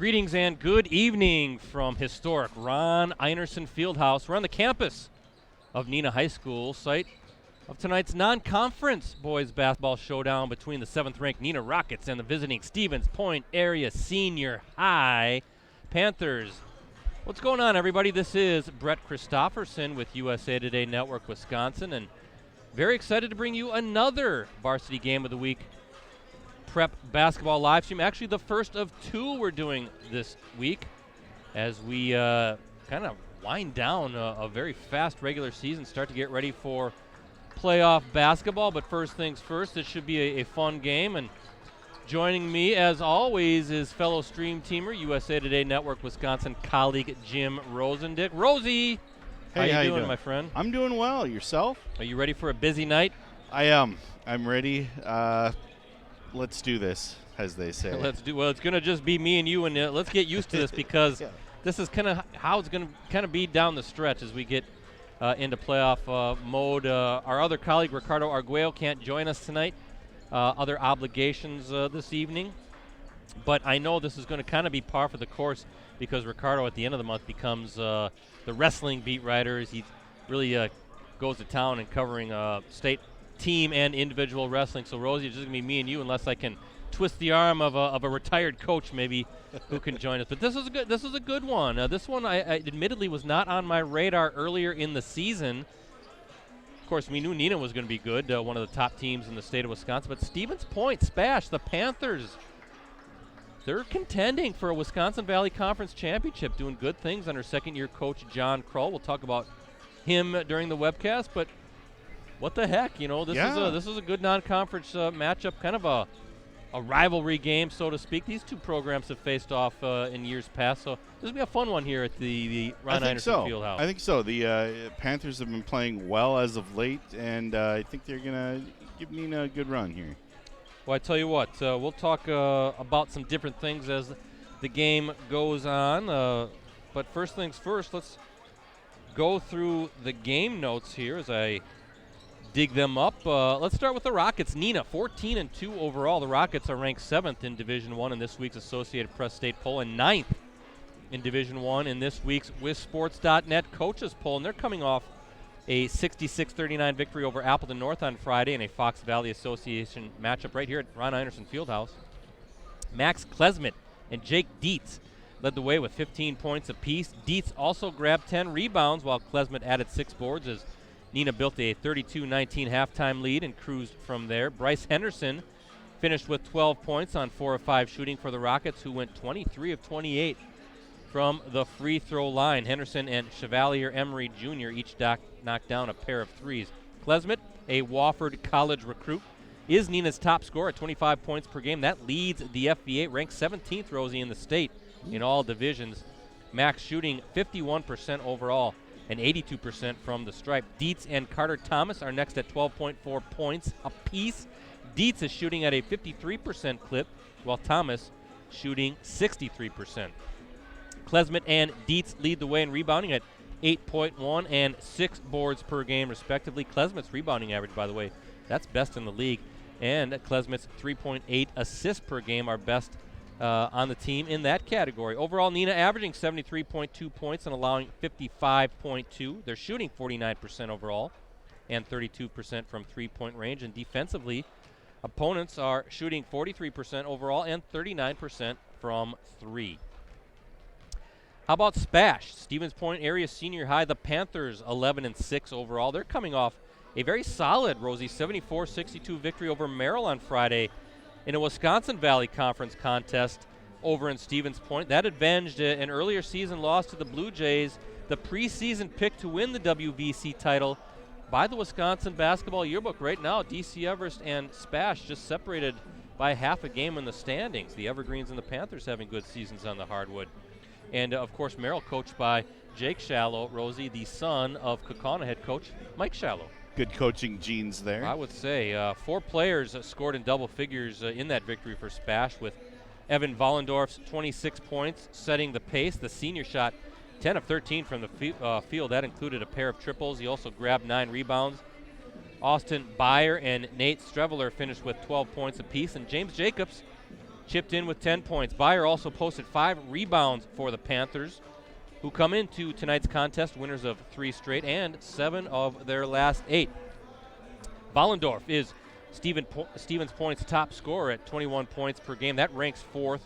Greetings and good evening from historic Ron Einerson Fieldhouse. We're on the campus of Neenah High School, site of tonight's non-conference boys basketball showdown between the 7th-ranked Neenah Rockets and the visiting Stevens Point Area Senior High Panthers. What's going on, everybody? This is Brett Christopherson with USA Today Network Wisconsin, and very excited to bring you another Varsity Game of the Week prep basketball live stream. Actually, the first of two we're doing this week as we kind of wind down a very fast regular season, start to get ready for playoff basketball. But first things first, this should be a fun game. And joining me, as always, is fellow stream teamer, USA Today Network Wisconsin colleague Jim Rosendick. Rosie, hey, how you doing, my friend? I'm doing well. Yourself? Are you ready for a busy night? I am. I'm ready. Let's do this, as they say. Well, it's going to just be me and you, and let's get used to this because yeah. This is kind of how it's going to kind of be down the stretch as we get into playoff mode. Our other colleague, Ricardo Arguello, can't join us tonight. Other obligations this evening. But I know this is going to kind of be par for the course because Ricardo, at the end of the month, becomes the wrestling beat writer. He really goes to town and covering state team and individual wrestling. So Rosie, it's just gonna be me and you, unless I can twist the arm of a retired coach, maybe, who can join us. But this is a good one. This one, I admittedly was not on my radar earlier in the season. Of course, we knew Neenah was going to be good, one of the top teams in the state of Wisconsin. But Stevens Point, Spash, the Panthers, they're contending for a Wisconsin Valley Conference championship, doing good things under second-year coach John Krull. We'll talk about him during the webcast, but what the heck, this is a good non-conference matchup, kind of a rivalry game, so to speak. These two programs have faced off in years past, so this will be a fun one here at the Ron Einerson Fieldhouse. I think so. The Panthers have been playing well as of late, and I think they're going to give Neenah a good run here. Well, I tell you what, we'll talk about some different things as the game goes on, but first things first, let's go through the game notes here as I dig them up. Let's start with the Rockets. Neenah, 14-2 overall. The Rockets are ranked 7th in Division I in this week's Associated Press State poll and 9th in Division I in this week's WisSports.net coaches poll. And they're coming off a 66-39 victory over Appleton North on Friday in a Fox Valley Association matchup right here at Ron Einerson Fieldhouse. Max Klesmet and Jake Dietz led the way with 15 points apiece. Dietz also grabbed 10 rebounds while Klesmet added 6 boards as Neenah built a 32-19 halftime lead and cruised from there. Bryce Henderson finished with 12 points on 4 of 5 shooting for the Rockets, who went 23 of 28 from the free throw line. Henderson and Chevalier Emery Jr. each knocked down a pair of threes. Klesmet, a Wofford College recruit, is Neenah's top scorer at 25 points per game. That leads the FBA, ranked 17th, Rosie, in the state in all divisions. Max shooting 51% overall and 82% from the stripe. Dietz and Carter Thomas are next at 12.4 points apiece. Dietz is shooting at a 53% clip, while Thomas shooting 63%. Klesmet and Dietz lead the way in rebounding at 8.1 and 6 boards per game, respectively. Klesmet's rebounding average, by the way, that's best in the league. And Klesmet's 3.8 assists per game are best on the team in that category. Overall, Neenah averaging 73.2 points and allowing 55.2. They're shooting 49% overall and 32% from three-point range. And defensively, opponents are shooting 43% overall and 39% from three. How about Spash? Stevens Point Area Senior High, the Panthers 11-6 overall. They're coming off a very solid, Rosie, 74-62 victory over Merrill on Friday in a Wisconsin Valley Conference contest over in Stevens Point. That avenged an earlier season loss to the Blue Jays, the preseason pick to win the WVC title by the Wisconsin Basketball Yearbook. Right now, DC Everest and Spash just separated by half a game in the standings. The Evergreens and the Panthers having good seasons on the hardwood. And, of course, Merrill coached by Jake Shallow, Rosie, the son of Kaukauna head coach Mike Shallow. Good coaching genes there. I would say 4 players scored in double figures in that victory for Spash, with Evan Vollendorf's 26 points setting the pace. The senior shot 10 of 13 from the field. That included a pair of triples. He also grabbed 9 rebounds. Austin Byer and Nate Streveler finished with 12 points apiece. And James Jacobs chipped in with 10 points. Byer also posted 5 rebounds for the Panthers, who come into tonight's contest winners of 3 straight and 7 of their last 8. Vollendorf is Stevens Point's top scorer at 21 points per game. That ranks 4th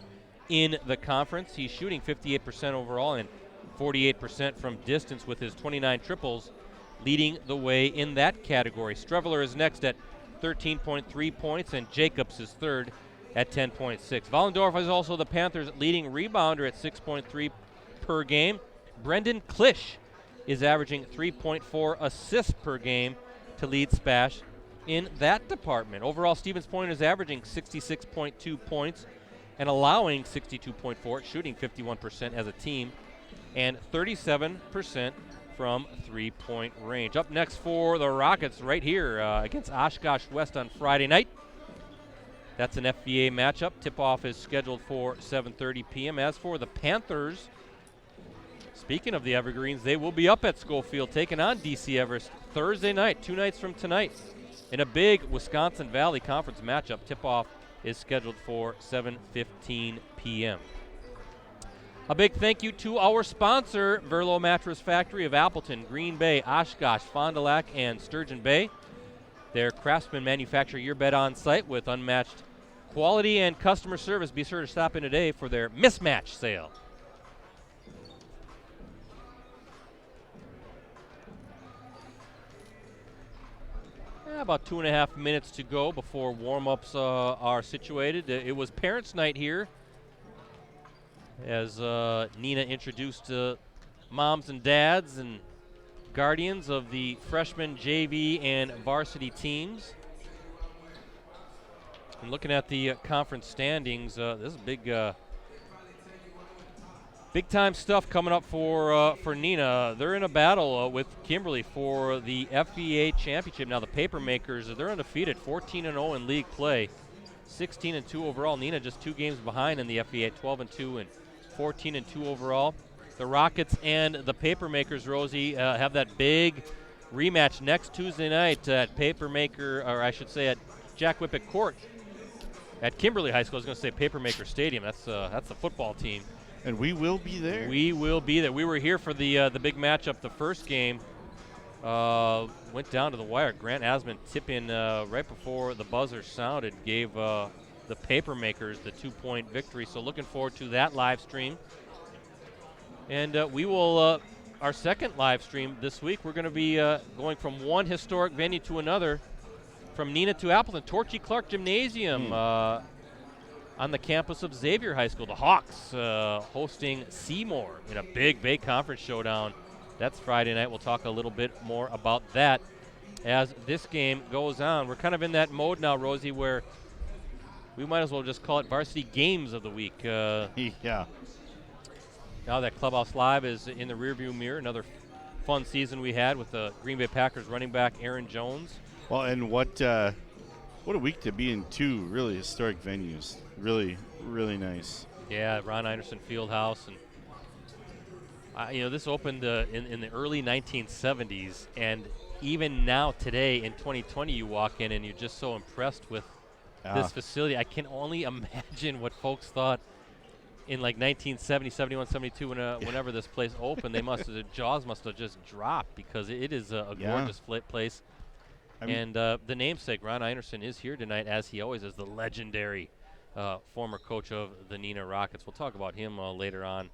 in the conference. He's shooting 58% overall and 48% from distance with his 29 triples, leading the way in that category. Streveler is next at 13.3 points, and Jacobs is third at 10.6. Vollendorf is also the Panthers' leading rebounder at 6.3 per game. Brendan Klisch is averaging 3.4 assists per game to lead Spash in that department. Overall, Stevens Point is averaging 66.2 points and allowing 62.4, shooting 51% as a team, and 37% from three-point range. Up next for the Rockets right here against Oshkosh West on Friday night. That's an FVA matchup. Tip-off is scheduled for 7:30 p.m. As for the Panthers, speaking of the Evergreens, they will be up at Schofield taking on DC Everest Thursday night, 2 nights from tonight, in a big Wisconsin Valley Conference matchup. Tip-off is scheduled for 7:15 p.m. A big thank you to our sponsor, Verlo Mattress Factory of Appleton, Green Bay, Oshkosh, Fond du Lac, and Sturgeon Bay. Their craftsmen manufacture your bed on site with unmatched quality and customer service. Be sure to stop in today for their mismatch sale. About 2.5 minutes to go before warm-ups are situated. It was Parents' Night here as Neenah introduced moms and dads and guardians of the freshman, JV, and varsity teams. And looking at the conference standings, this is big-time stuff coming up for Neenah. They're in a battle with Kimberly for the FVA championship. Now the Papermakers, they're undefeated, 14-0 in league play, 16-2 overall. Neenah just 2 games behind in the FVA, 12-2 and 14-2 overall. The Rockets and the Papermakers, Rosie, have that big rematch next Tuesday night at at Jack Whippet Court at Kimberly High School. I was going to say Papermaker Stadium. That's the football team. And we will be there. We will be there. We were here for the big matchup. The first game went down to the wire. Grant Asman tip in right before the buzzer sounded gave the Papermakers the 2-point victory. So looking forward to that live stream. And we will, our second live stream this week, we're going to be going from one historic venue to another, from Neenah to Appleton, Torchy Clark Gymnasium on the campus of Xavier High School. The Hawks hosting Seymour in a big Bay Conference showdown. That's Friday night. We'll talk a little bit more about that as this game goes on. We're kind of in that mode now, Rosie, where we might as well just call it Varsity Games of the Week. Yeah. Now that Clubhouse Live is in the rearview mirror, another fun season we had with the Green Bay Packers running back Aaron Jones. Well, and what a week to be in 2 really historic venues. Really, really nice. Yeah, Ron Inerson Fieldhouse, and this opened in the early 1970s, and even now today in 2020, you walk in and you're just so impressed with this facility. I can only imagine what folks thought in like 1970, 71, 72, whenever this place opened. The jaws must have just dropped because it is a gorgeous place. And the namesake, Ron Inerson, is here tonight, as he always is, the legendary former coach of the Neenah Rockets. We'll talk about him later on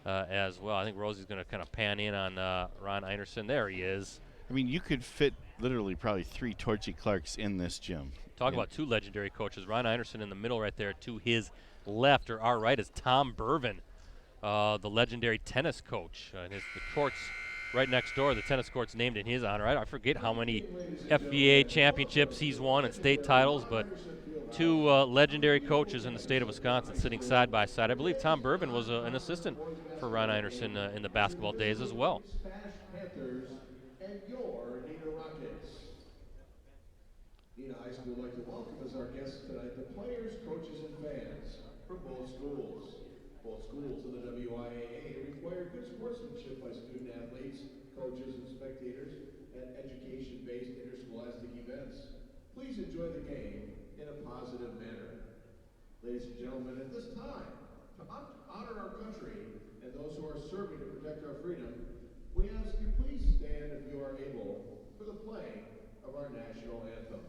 as well. I think Rosie's going to kind of pan in on Ron Inerson. There he is. I mean, you could fit literally probably 3 Torchy Clarks in this gym. Talk about 2 legendary coaches. Ron Inerson in the middle right there. To his left, or our right, is Tom Bervin, the legendary tennis coach. And the court's right next door. The tennis court's named in his honor. I forget how many FVA championships he's won and state titles, but 2 legendary coaches in the state of Wisconsin sitting side by side. I believe Tom Bervin was an assistant for Ron Inerson in the basketball days as well. Panthers and your Neenah Rockets. Neenah High School would like to welcome as our guests tonight the players, coaches, and fans from both schools. Both schools in the WIAA require good sportsmanship by student athletes, coaches, and spectators at education-based interscholastic events. Please enjoy the game in a positive manner. Ladies and gentlemen, at this time, to honor our country and those who are serving to protect our freedom, we ask you please stand if you are able for the playing of our national anthem.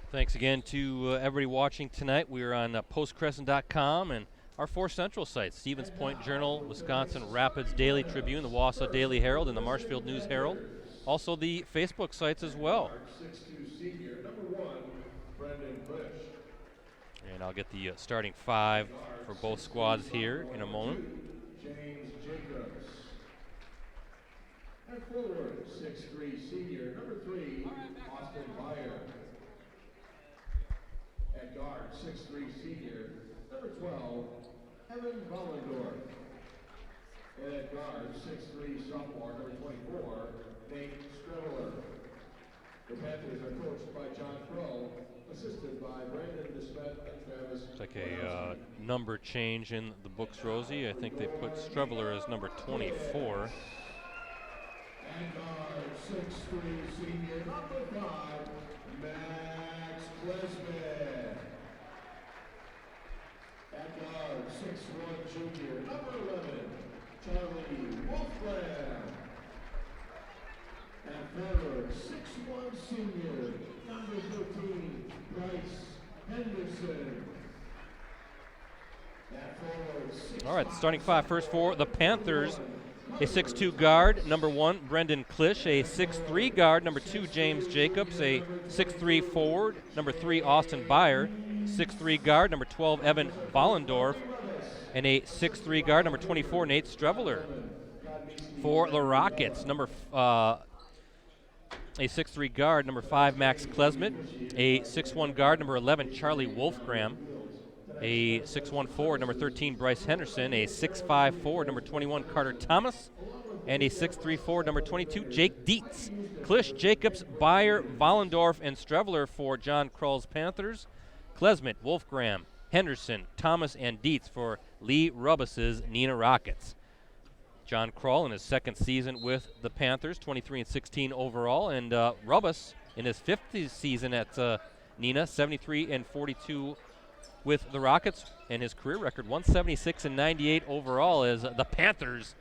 Thanks again to everybody watching tonight. We're on postcrescent.com and our 4 central sites, Stevens Point Journal, Wisconsin Rapids Daily Tribune, the Wausau Daily Herald, and the Marshfield News Herald. Also the Facebook sites as well. 6'2" senior, number 1, Brendan Bush. And I'll get the starting 5 for both squads here in a moment. James Jacobs. At forward, 6'3" senior, number 3, Austin Meyer. At guard, 6'3" senior, number 12, Evan Vollendorf. And at guard, 6'3" sophomore, number 24, Nate Streveler. The Panthers are coached by John Crow, assisted by Brandon DeSmet and Travis. It's like a number change in the books, Rosie. I think they put Streveler as number 24. And guard, 6'3" senior, number 5, Max Klesman. At guard, 6'1" junior, number 11, Charlie Wolfram. At forward, 6'1" senior, number 13, Bryce Henderson. At forward, 6'5" All right, starting 5 first for the Panthers. A 6'2" guard, number 1, Brendan Klisch. A 6'3" guard, number 2, James Jacobs. A 6'3" forward, number 3, Austin Beyer. 6'3" guard, number 12, Evan Vollendorf. And a 6'3" guard, number 24, Nate Streveler. For the Rockets, a 6'3" guard, number 5, Max Klesmet. A 6'1" guard, number 11, Charlie Wolfgram. A 6'1" forward, number 13, Bryce Henderson. A 6'5" forward, number 21, Carter Thomas. And a 6'3" forward, number 22, Jake Dietz. Klisch, Jacobs, Beyer, Vollendorf, and Streveler for John Krull's Panthers. Klesmet, Wolfgram, Henderson, Thomas, and Dietz for Lee Rubus's Neenah Rockets. John Krull in his second season with the Panthers, 23-16 overall, and Rubus in his 5th season at Neenah, 73-42 with the Rockets, and his career record 176-98 overall as the Panthers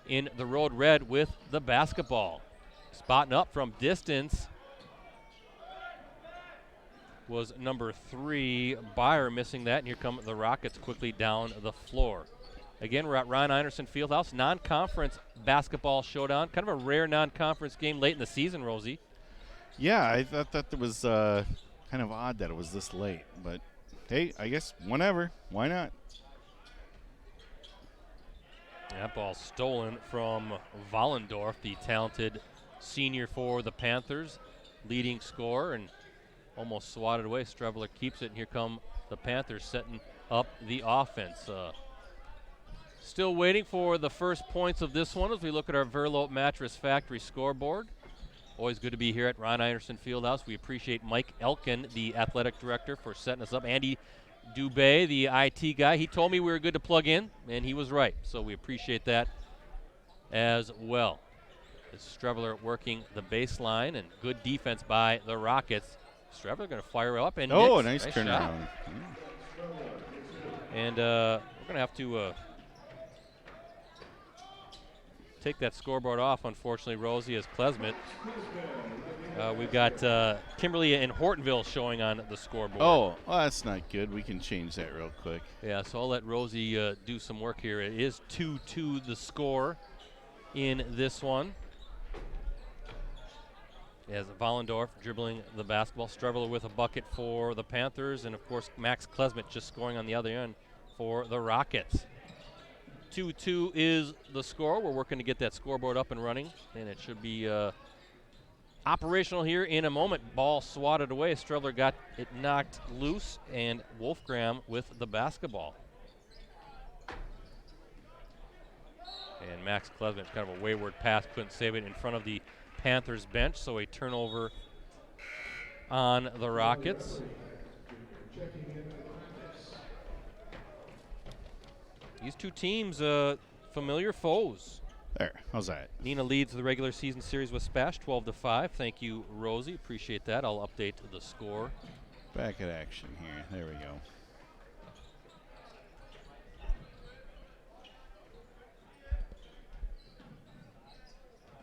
in the road red with the basketball. Spotting up from distance was number 3, Beyer, missing that, and here come the Rockets quickly down the floor. Again, we're at Ron Inerson Fieldhouse, non-conference basketball showdown. Kind of a rare non-conference game late in the season, Rosie. Yeah, I thought that was kind of odd that it was this late, but hey, I guess whenever. Why not? That ball stolen from Vollendorf, the talented senior for the Panthers, leading scorer, and almost swatted away. Streveler keeps it, and here come the Panthers setting up the offense. Still waiting for the first points of this one as we look at our Verlo Mattress Factory scoreboard. Always good to be here at Ron Inerson Fieldhouse. We appreciate Mike Elkin, the athletic director, for setting us up. Andy Dubé, the IT guy, he told me we were good to plug in, and he was right. So we appreciate that as well. Streveler working the baseline, and good defense by the Rockets. Streveler going to fire up, and Oh, nice turnaround. And we're going to have to take that scoreboard off, unfortunately, Rosie, as Klesmet. We've got Kimberly and Hortonville showing on the scoreboard. Oh, well, that's not good. We can change that real quick. Yeah, so I'll let Rosie do some work here. It is 2-2 the score in this one. As Vollendorf dribbling the basketball. Streveler with a bucket for the Panthers, and of course Max Klesmet just scoring on the other end for the Rockets. 2-2 is the score. We're working to get that scoreboard up and running, and it should be operational here in a moment. Ball swatted away. Streveler got it knocked loose, and Wolfgram with the basketball. And Max Klesmet, kind of a wayward pass, couldn't save it in front of the Panthers bench, so a turnover on the Rockets. These two teams, familiar foes. There, how's that? Neenah leads the regular season series with Spash, 12-5. Thank you, Rosie. Appreciate that. I'll update the score. Back at action here. There we go.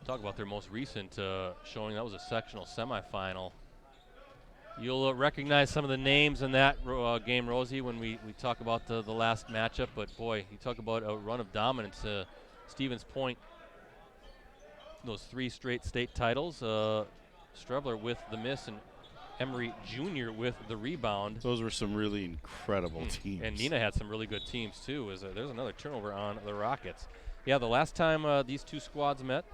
Talk about their most recent showing. That was a sectional semifinal. You'll recognize some of the names in that game, Rosie, when we talk about the last matchup. But, boy, you talk about a run of dominance. Stevens Point, those 3 straight state titles. Streveler with the miss, and Emery Jr. with the rebound. Those were some really incredible teams. And Neenah had some really good teams, too. There's another turnover on the Rockets. Yeah, the last time these two squads met,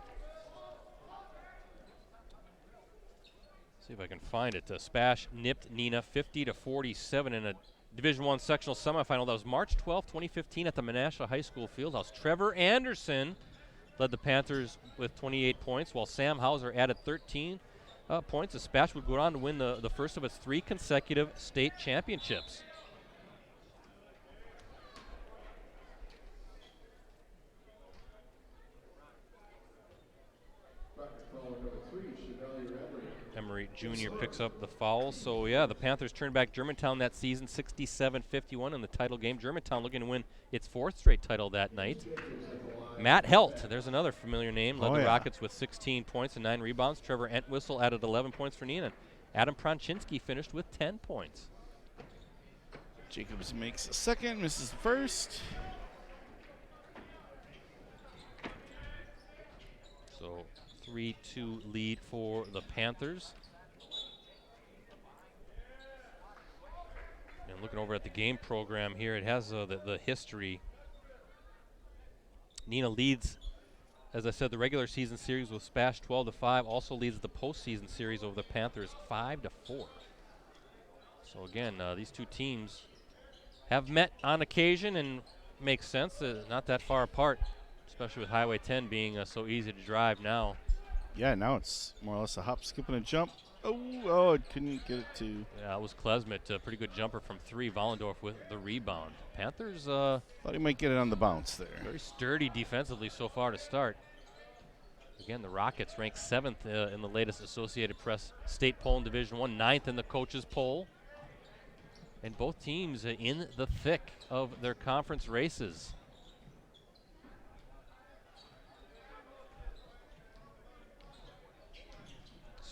see if I can find it. Spash nipped Neenah 50-47 in a Division I sectional semifinal. That was March 12, 2015 at the Menasha High School Fieldhouse. Trevor Anderson led the Panthers with 28 points, while Sam Hauser added 13 points. The Spash would go on to win the first of its 3 consecutive state championships. Emery Jr. picks up the foul. So, yeah, the Panthers turned back Germantown that season, 67-51 in the title game. Germantown looking to win its 4th straight title that night. Matt Helt, there's another familiar name, led the Rockets with 16 points and 9 rebounds. Trevor Entwistle added 11 points for Neenah. Adam Pronczynski finished with 10 points. Jacobs makes a second, misses the first. So 3-2 lead for the Panthers. And looking over at the game program here, it has the history. Neenah leads, as I said, the regular season series with Spash 12-5. Also leads the postseason series over the Panthers 5-4. So again, these two teams have met on occasion, and makes sense. Not that far apart, especially with Highway 10 being so easy to drive now. Yeah, now it's more or less a hop, skip, and a jump. Oh, it couldn't get it to. Yeah, it was Klesmet, a pretty good jumper from 3. Vollendorf with the rebound. Panthers thought he might get it on the bounce there. Very sturdy defensively so far to start. Again, the Rockets ranked 7th in the latest Associated Press state poll in Division I, 9th in the coaches poll. And both teams in the thick of their conference races.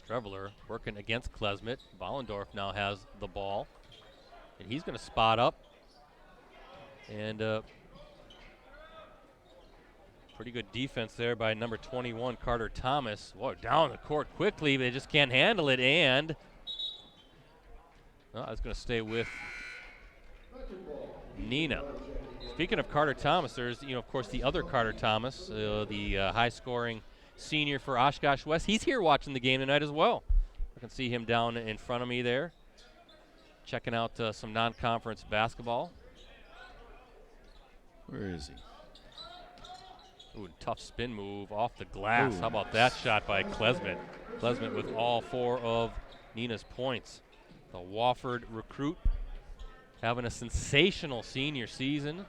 Streveler working against Klesmet. Vollendorf now has the ball, and he's going to spot up. And pretty good defense there by number 21, Carter Thomas. Whoa, down the court quickly, they just can't handle it, and it's going to stay with Neenah. Speaking of Carter Thomas, there's, of course, the other Carter Thomas, the high-scoring senior for Oshkosh West. He's here watching the game tonight as well. I can see him down in front of me there, checking out some non-conference basketball. Where is he? Ooh, tough spin move off the glass. Ooh. How about that shot by Klesmet? Klesmet with all 4 of Neenah's points. The Wofford recruit having a sensational senior season.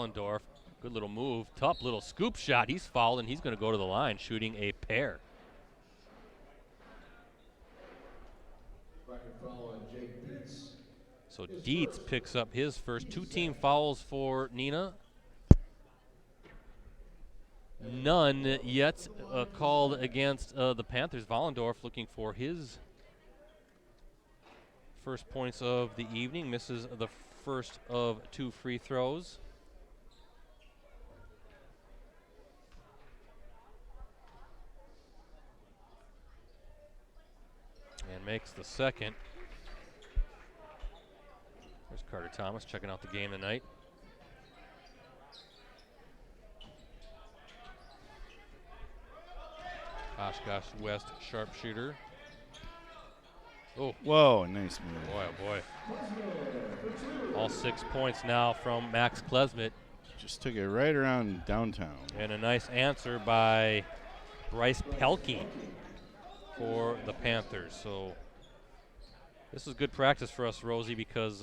Vollendorf. Good little move. Tough little scoop shot. He's fouled, and he's going to go to the line shooting a pair. So Dietz picks up his first. 2 team fouls for Neenah. None yet called against the Panthers. Vollendorf looking for his first points of the evening. Misses the first of 2 free throws. And makes the second. There's Carter Thomas checking out the game tonight. Oshkosh West sharpshooter. Oh. Whoa, nice move. Boy, oh boy. All 6 points now from Max Klesmet. Just took it right around downtown. And a nice answer by Bryce Pelkey for the Panthers. So this is good practice for us, Rosie, because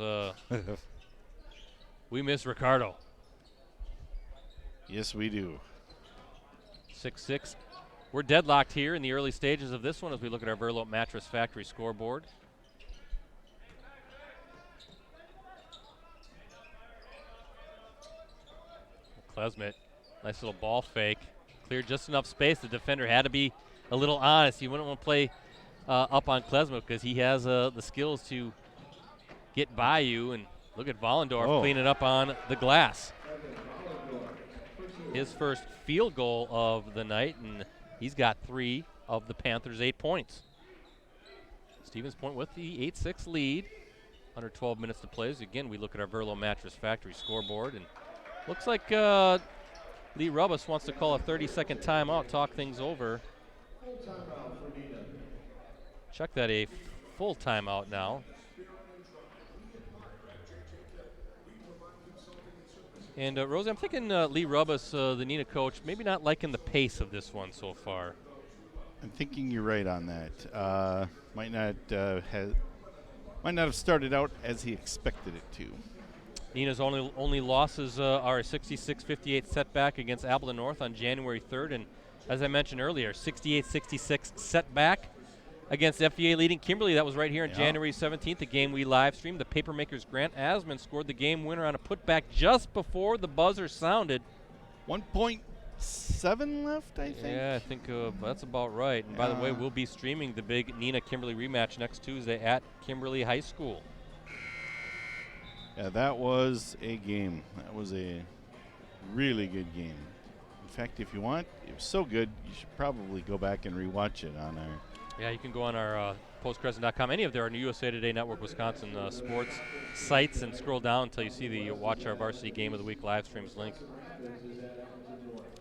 we miss Ricardo. Yes, we do. 6-6. We're deadlocked here in the early stages of this one as we look at our Verlo Mattress Factory scoreboard. Klesmet, nice little ball fake. Cleared just enough space. The defender had to be a little honest. You wouldn't want to play up on Klesmet because he has the skills to get by you. And look at Vollendorf cleaning up on the glass. His first field goal of the night, and he's got 3 of the Panthers' 8 points. Stevens Point with the 8-6 lead. Under 12 minutes to play. So again, we look at our Verlo Mattress Factory scoreboard, and looks like Lee Rubbis wants to call a 30-second timeout, talk things over. Check that, a full timeout now. And Rosie, I'm thinking Lee Rubbis, the Neenah coach, maybe not liking the pace of this one so far. I'm thinking you're right on that. Might not have started out as he expected it to. Neenah's only losses are a 66-58 setback against Appleton North on January 3rd, and as I mentioned earlier, 68-66 setback against FVA leading Kimberly. That was right here on January 17th, a game we live streamed. The Papermakers' Grant Asman scored the game winner on a putback just before the buzzer sounded. 1.7 left, I think. Yeah, I think that's about right. And by the way, we'll be streaming the big Neenah-Kimberly rematch next Tuesday at Kimberly High School. Yeah, that was a game. That was a really good game. In fact, if you want, it was so good, you should probably go back and rewatch it on our... Yeah, you can go on our postcrescent.com, any of their USA Today Network Wisconsin sports sites, and scroll down until you see the Watch Our Varsity Game of the Week live streams link.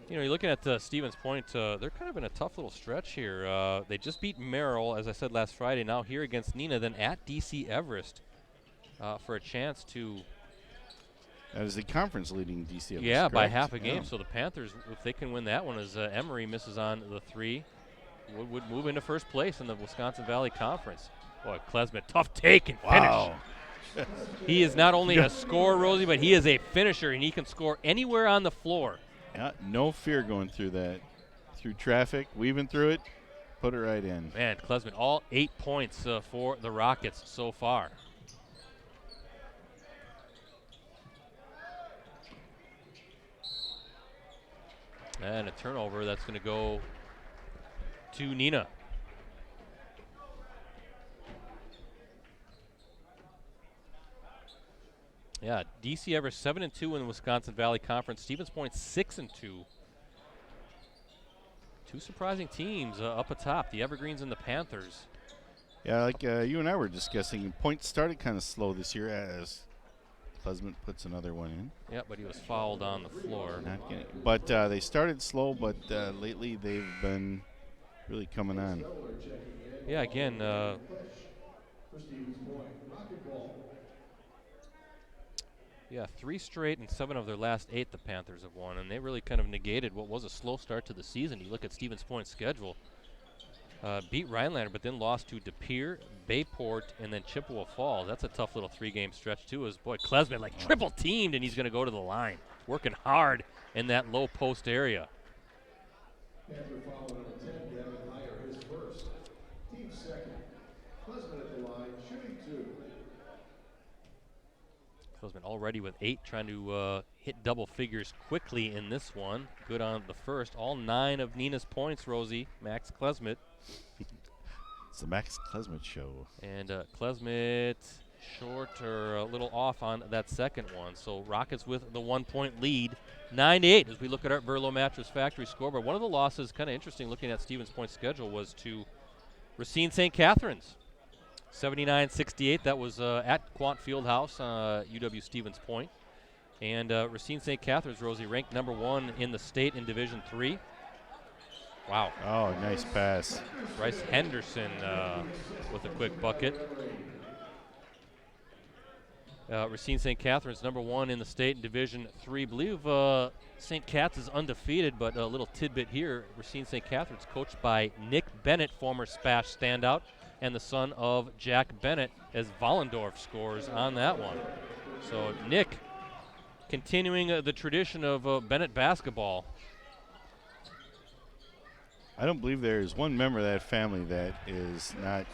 You know, you're looking at Stevens Point. They're kind of in a tough little stretch here. They just beat Merrill, as I said last Friday, now here against Neenah, then at DC Everest for a chance to... That is the conference leading DC Everest, yeah, correct? by half a game. So the Panthers, if they can win that one, as Emory misses on the 3, would move into first place in the Wisconsin Valley Conference. Boy, Klesmet, tough take and finish. He is not only a scorer, Rosie, but he is a finisher, and he can score anywhere on the floor. Yeah, no fear going through that. Through traffic, weaving through it, put it right in. Man, Klesmet, all 8 points for the Rockets so far. And a turnover that's going to go to Neenah. Yeah, DC Everest 7-2 in the Wisconsin Valley Conference. Stevens Point 6-2. 2 surprising teams up atop, the Evergreens and the Panthers. Yeah, like you and I were discussing, points started kind of slow this year as Klesmet puts another one in. Yeah, but he was fouled on the floor. But they started slow, but lately they've been really coming on. Yeah, again, yeah, 3 straight and 7 of their last 8 the Panthers have won, and they really kind of negated what was a slow start to the season. You look at Stevens Point's schedule. Beat Rhinelander, but then lost to De Pere, Bayport, and then Chippewa Falls. That's a tough little 3-game stretch, too, as, boy, Klesmet, like, triple-teamed, and he's going to go to the line. working hard in that low post area. Panther foul number 10, Gavin Meyer, his first. Team second. Klesman at the line, shooting 2. Klesman already with 8, trying to hit double figures quickly in this one. Good on the first. All 9 of Neenah's points, Rosie. Max Klesmet. It's the Max Klesmet show. And Klesmet short or a little off on that second one. So Rockets with the 1-point lead. 9-8 as we look at our Verlo Mattress Factory scoreboard. One of the losses, kind of interesting looking at Stevens' point schedule, was to Racine St. Catharines. 79-68. That was at Quant Fieldhouse, UW Stevens Point. And Racine St. Catharines, Rosie, ranked number 1 in the state in Division III. Wow. Oh, nice pass. Bryce Henderson with a quick bucket. Racine St. Catharines, number 1 in the state in Division III. Believe St. Cat's is undefeated, but a little tidbit here. Racine St. Catharines coached by Nick Bennett, former Spash standout, and the son of Jack Bennett, as Vollendorf scores on that one. So Nick continuing the tradition of Bennett basketball. I don't believe there is one member of that family that is not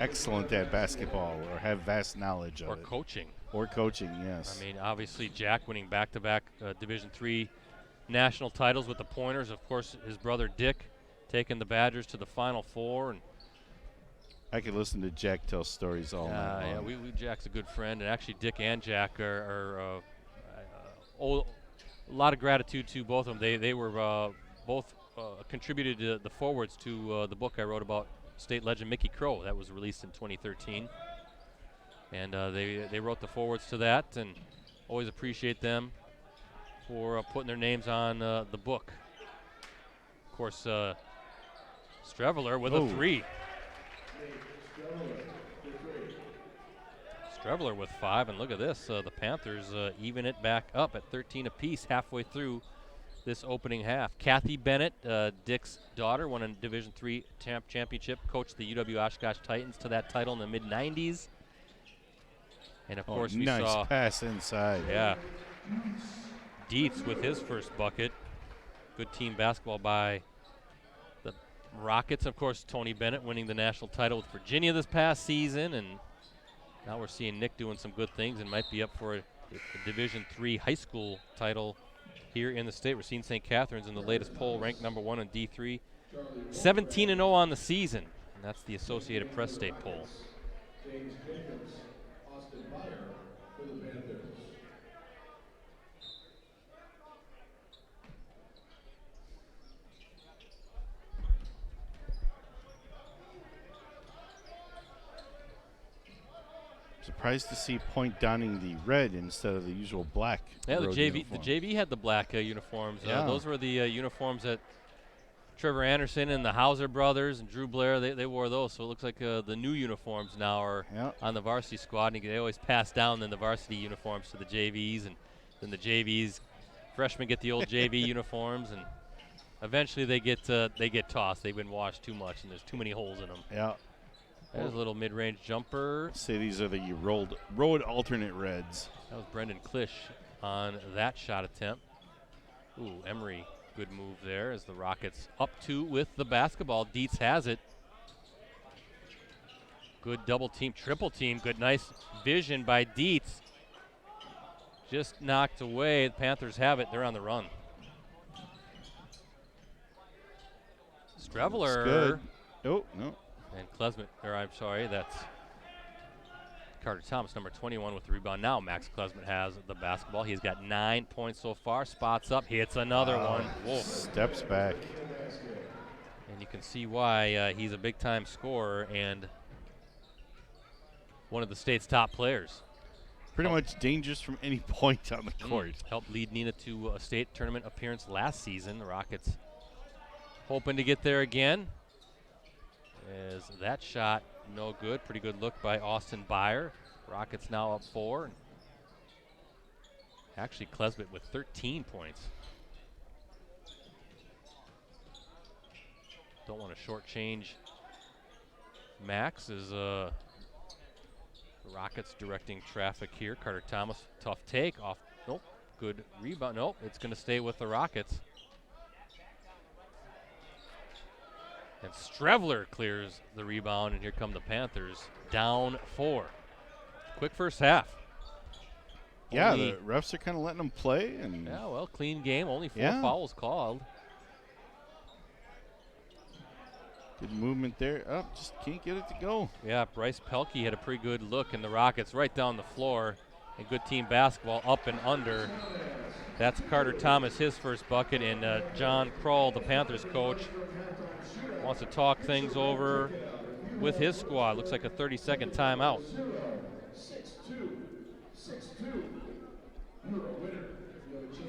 excellent at basketball or have vast knowledge of Or it. coaching. Or coaching, yes. I mean, obviously Jack winning back-to-back Division III national titles with the Pointers. Of course, his brother Dick taking the Badgers to the Final Four. And I could listen to Jack tell stories all night long. yeah, Jack's a good friend, and actually Dick and Jack are owe a lot of gratitude to both of them. They were both contributed to the forwards to the book I wrote about state legend Mickey Crow that was released in 2013. And they wrote the forwards to that, and always appreciate them for putting their names on the book. Of course, Streveler with a 3. Streveler with 5, and look at this. The Panthers even it back up at 13 apiece halfway through this opening half. Kathy Bennett, Dick's daughter, won a Division III championship, coached the UW Oshkosh Titans to that title in the mid-90s. And, of course, we nice saw pass inside. Yeah. Dietz with his first bucket. Good team basketball by the Rockets. Of course, Tony Bennett winning the national title with Virginia this past season. And now we're seeing Nick doing some good things and might be up for a Division III high school title here in the state. Racine St. Catharines in the latest poll ranked number 1 in D3. 17-0 on the season. And that's the Associated Press state poll. James Jacobs, Austin Meyer for the Panthers. Surprised to see Point donning the red instead of the usual black. Yeah, the road JV uniform. the JV had the black uniforms. Yeah. Those were the uniforms that Trevor Anderson and the Hauser brothers and Drew Blair, they wore those. So it looks like the new uniforms now are on the varsity squad. And they always pass down then the varsity uniforms to the JVs, and then the JVs, freshmen get the old JV uniforms, and eventually they get tossed. They've been washed too much, and there's too many holes in them. Yeah. There's a little mid-range jumper. Say these are the road alternate reds. That was Brendan Klisch on that shot attempt. Ooh, Emery, good move there as the Rockets up 2 with the basketball. Dietz has it. Good double team, triple team. Good, nice vision by Dietz. Just knocked away. The Panthers have it. They're on the run. Streveler. Good. Oh, no. And Klesmet, or I'm sorry, that's Carter Thomas, number 21 with the rebound. Now Max Klesmet has the basketball. He's got 9 points so far. Spots up, hits another one. Whoa. Steps back. And you can see why he's a big-time scorer and one of the state's top players. Pretty much dangerous from any point on the court. Helped lead Neenah to a state tournament appearance last season. The Rockets hoping to get there again. As that shot no good. Pretty good look by Austin Byer. Rockets now up 4. Actually, Klesmet with 13 points. Don't want to shortchange Max as the Rockets directing traffic here. Carter Thomas, tough take off. Nope. Good rebound. Nope, it's going to stay with the Rockets. And Strevler clears the rebound, and here come the Panthers, down 4. Quick first half. Yeah, the refs are kind of letting them play. Yeah, well, clean game. Only 4 fouls called. Good movement there. Oh, just can't get it to go. Yeah, Bryce Pelkey had a pretty good look, and the Rockets right down the floor. And good team basketball, up and under. That's Carter Thomas, his first bucket, and John Kroll, the Panthers coach, wants to talk things over with his squad. Looks like a 30-second timeout. 6-2.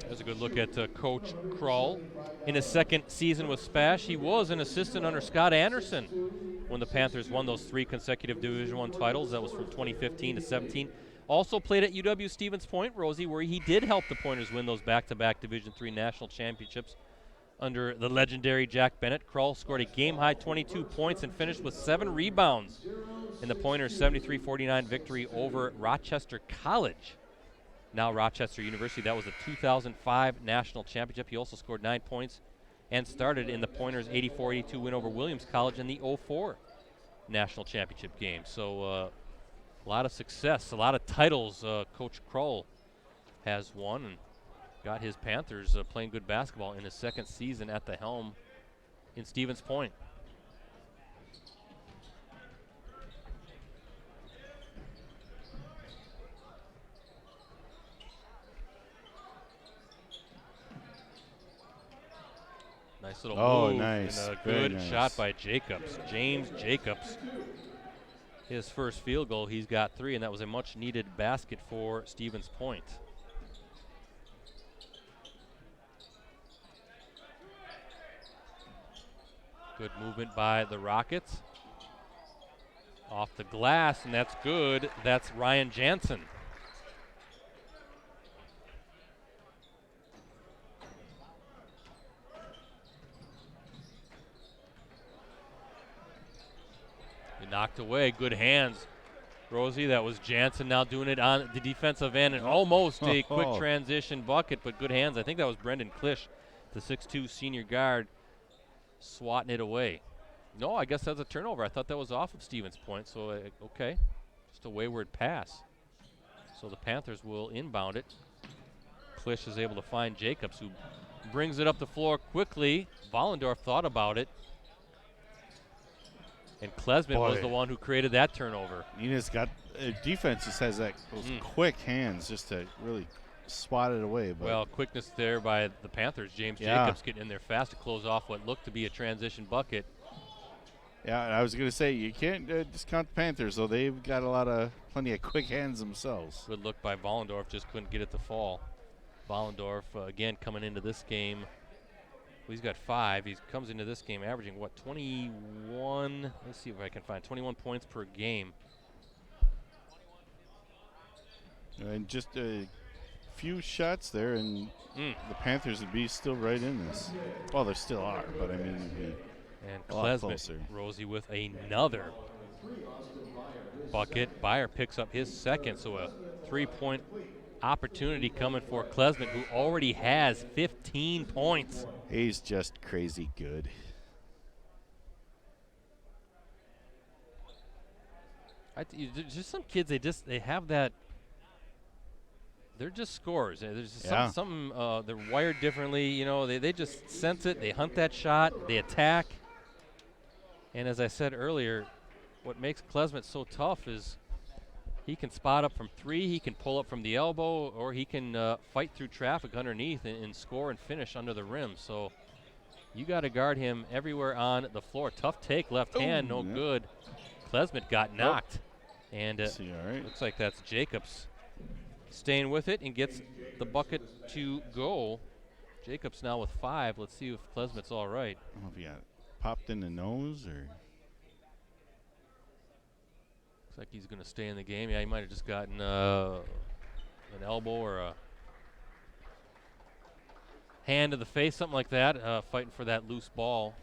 There's a good look at Coach Kroll. In his second season with Spash, he was an assistant under Scott Anderson when the Panthers won those 3 consecutive Division I titles. That was from 2015 to 17. Also played at UW Stevens Point, Rosie, where he did help the Pointers win those back-to-back Division III national championships under the legendary Jack Bennett. Kroll scored a game-high 22 points and finished with 7 rebounds in the Pointers' 73-49 victory over Rochester College, now Rochester University. That was the 2005 national championship. He also scored 9 points and started in the Pointers' 84-82 win over Williams College in the 04 national championship game. So a lot of success, a lot of titles Coach Kroll has won, and got his Panthers playing good basketball in his second season at the helm in Stevens Point. Nice little move. Nice. And a good shot by Jacobs. James Jacobs. His first field goal, he's got 3, and that was a much-needed basket for Stevens Point. Good movement by the Rockets. Off the glass, and that's good. That's Ryan Jansen. Knocked away, good hands. Rosie, that was Jansen now doing it on the defensive end, and almost a quick transition bucket, but good hands. I think that was Brendan Klisch, the 6'2 senior guard, swatting it away. No, I guess that's a turnover. I thought that was off of Stevens Point, so okay. Just a wayward pass. So the Panthers will inbound it. Klisch is able to find Jacobs, who brings it up the floor quickly. Vollendorf thought about it. And Klesmit was the one who created that turnover. Neenah's got defense just has those quick hands just to really swat it away. But well, quickness there by the Panthers. James Jacobs getting in there fast to close off what looked to be a transition bucket. Yeah, and I was going to say, you can't discount the Panthers, though. They've got plenty of quick hands themselves. Good look by Vollendorf, just couldn't get it to fall. Vollendorf, again, coming into this game. Well, he's got 5. He comes into this game averaging, 21? Let's see if I can find 21 points per game. And just a few shots there, and the Panthers would be still right in this. Well, they still are, but I mean, it'd be and a lot closer. Rosie with another bucket. Byer picks up his second, so a 3-point opportunity coming for Klesmit, who already has 15 points. He's just crazy good. Just some kids, they have that. They're just scorers. There's just something they're wired differently. You know, they just sense it. They hunt that shot. They attack. And as I said earlier, what makes Klesmit so tough is he can spot up from 3, he can pull up from the elbow, or he can fight through traffic underneath and score and finish under the rim. So you got to guard him everywhere on the floor. Tough take, left hand, no good. Klesmit got knocked. And looks like that's Jacobs staying with it and gets the bucket to go. Jacobs now with 5. Let's see if Klesmit's all right. I don't know if he got popped in the nose or. Looks like he's going to stay in the game. Yeah, he might have just gotten an elbow or a hand to the face, something like that, fighting for that loose ball.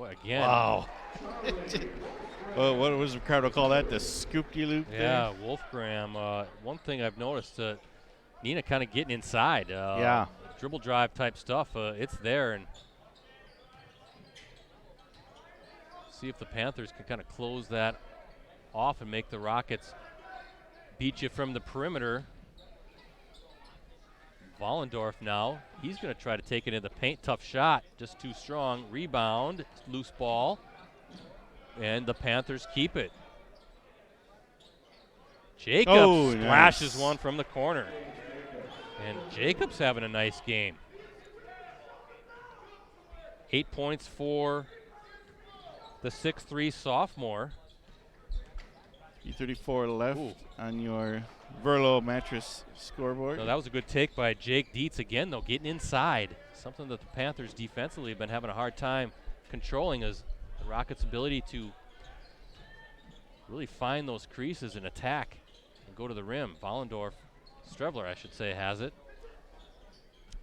Boy, again. Wow. Well, what was Ricardo call that? The scoop-de-loop Yeah, Wolfgram. One thing I've noticed, Neenah kind of getting inside. Yeah. Dribble drive type stuff. It's there, and see if the Panthers can kind of close that off and make the Rockets beat you from the perimeter. Vollendorf now. He's going to try to take it in the paint. Tough shot. Just too strong. Rebound. Loose ball. And the Panthers keep it. Jacobs splashes one from the corner. And Jacobs having a nice game. 8 points for the 6'3" sophomore. 3:34 left on your Verlo mattress scoreboard. No, that was a good take by Jake Dietz again, though, getting inside. Something that the Panthers defensively have been having a hard time controlling is the Rockets' ability to really find those creases and attack and go to the rim. Strevler, I should say, has it.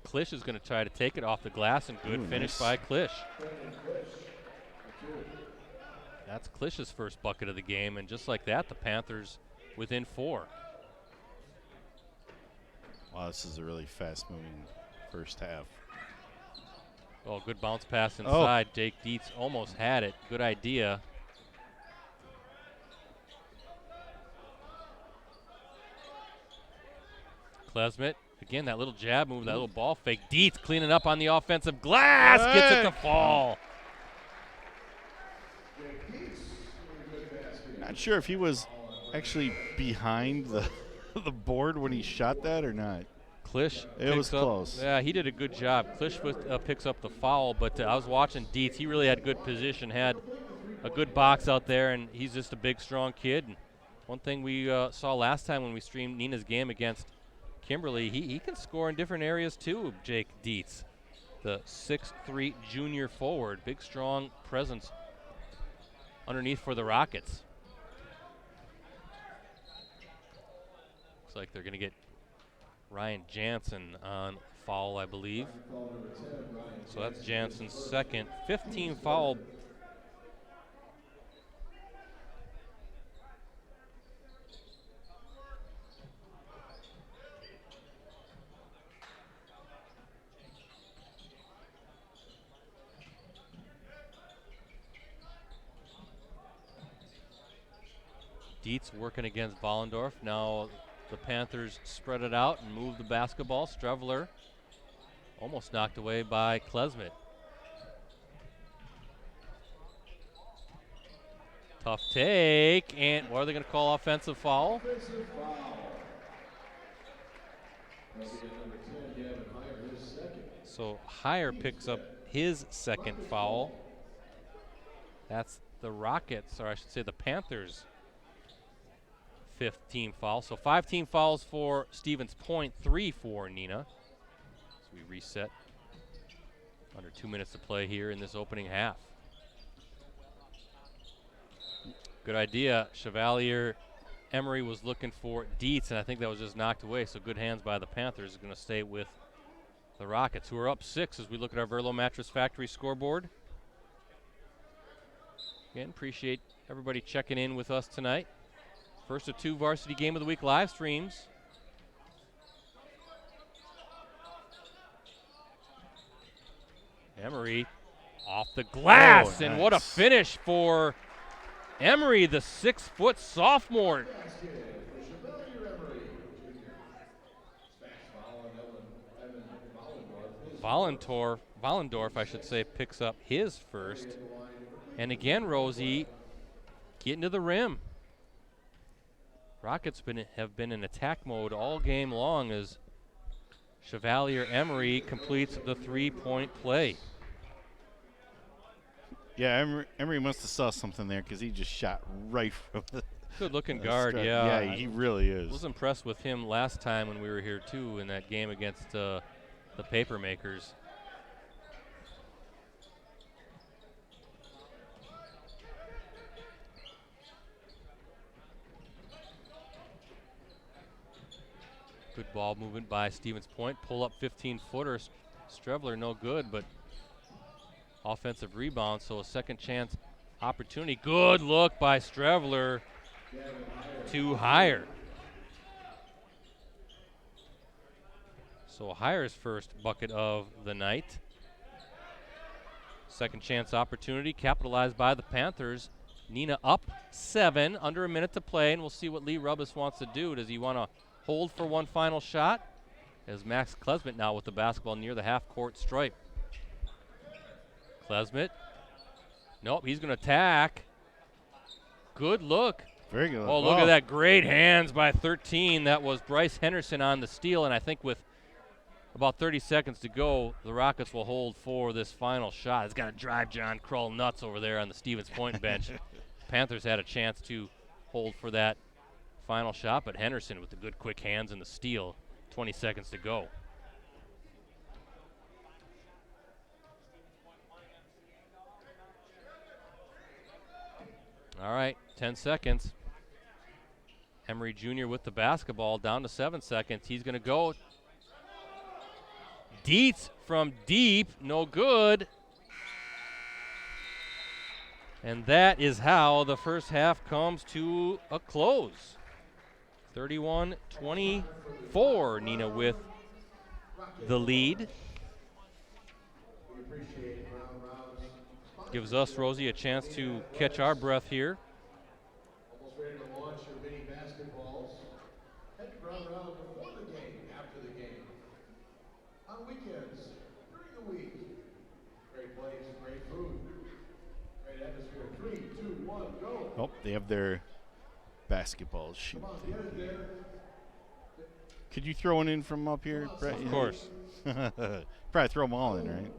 Klisch is going to try to take it off the glass, and good finish by Klisch. That's Klisch's first bucket of the game, and just like that, the Panthers within 4. Wow, this is a really fast-moving first half. Oh, good bounce pass inside. Jake Dietz almost had it. Good idea. Klesmit, again, that little jab move, that little ball fake. Dietz cleaning up on the offensive glass, gets it to fall. Not sure if he was actually behind the board when he shot that or not. Klisch. It was close. Yeah, he did a good job. Klisch picks up the foul, but I was watching Dietz. He really had good position, had a good box out there, and he's just a big, strong kid. And one thing we saw last time when we streamed Neenah's game against Kimberly, he can score in different areas too, Jake Dietz. The 6'3" junior forward, big, strong presence underneath for the Rockets. Looks like they're going to get Ryan Jansen on foul, I believe. So that's Jansen's second. 15 foul. Dietz working against Vollendorf. Now the Panthers spread it out and move the basketball. Strevler almost knocked away by Klesmit. Tough take, and what are they going to call offensive foul? Offensive foul. That'll be number 10, Gavin Heyer, his second. So Heyer picks up his second foul. That's the Rockets, or I should say the Panthers' 5th team foul. So 5 team fouls for Stevens Point, 3 for Neenah. So we reset. Under 2 minutes to play here in this opening half. Good idea. Chevalier Emery was looking for Dietz, and I think that was just knocked away. So good hands by the Panthers. Going to stay with the Rockets, who are up 6 as we look at our Verlo Mattress Factory scoreboard. Again, appreciate everybody checking in with us tonight. First of 2 Varsity Game of the Week live streams. Emery off the glass, and what a finish for Emery, the 6-foot sophomore. Vollendorf, I should say, picks up his first. And again, Rosie getting to the rim. Rockets have been in attack mode all game long as Chevalier Emery completes the 3-point play. Yeah, Emery must have saw something there because he just shot right from the good-looking guard, strike. yeah. Yeah, he really is. I was impressed with him last time when we were here, too, in that game against the Papermakers. Good ball movement by Stevens Point. Pull up 15-footer. Strevler no good, but offensive rebound, so a second chance opportunity. Good look by Strevler to Hire. So Hire's first bucket of the night. Second chance opportunity capitalized by the Panthers. Neenah up 7, under a minute to play, and we'll see what Lee Rubbis wants to do. Does he want to hold for one final shot? As Max Klesmit now with the basketball near the half-court stripe. Klesmit. Nope, he's going to attack. Good look. Very good. Oh, look at that. Great hands by 13. That was Bryce Henderson on the steal, and I think with about 30 seconds to go, the Rockets will hold for this final shot. It's got to drive John Krull nuts over there on the Stevens Point bench. Panthers had a chance to hold for that final shot, but Henderson with the good quick hands and the steal. 20 seconds to go. All right, 10 seconds. Emery Jr. with the basketball, down to 7 seconds. He's going to go. Dietz from deep, no good. And that is how the first half comes to a close. 31-24, Neenah with the lead. Gives us, Rosie, a chance to catch our breath here. Almost ready to launch your mini basketballs. Head round before the game, after the game. On weekends, during the week. Great place, great food, great atmosphere. 3, 2, 1, go. Oh, they have their basketball shoot. Come on, get it there. Could you throw one in from up here, Brett? Of course. Probably throw them all in, right?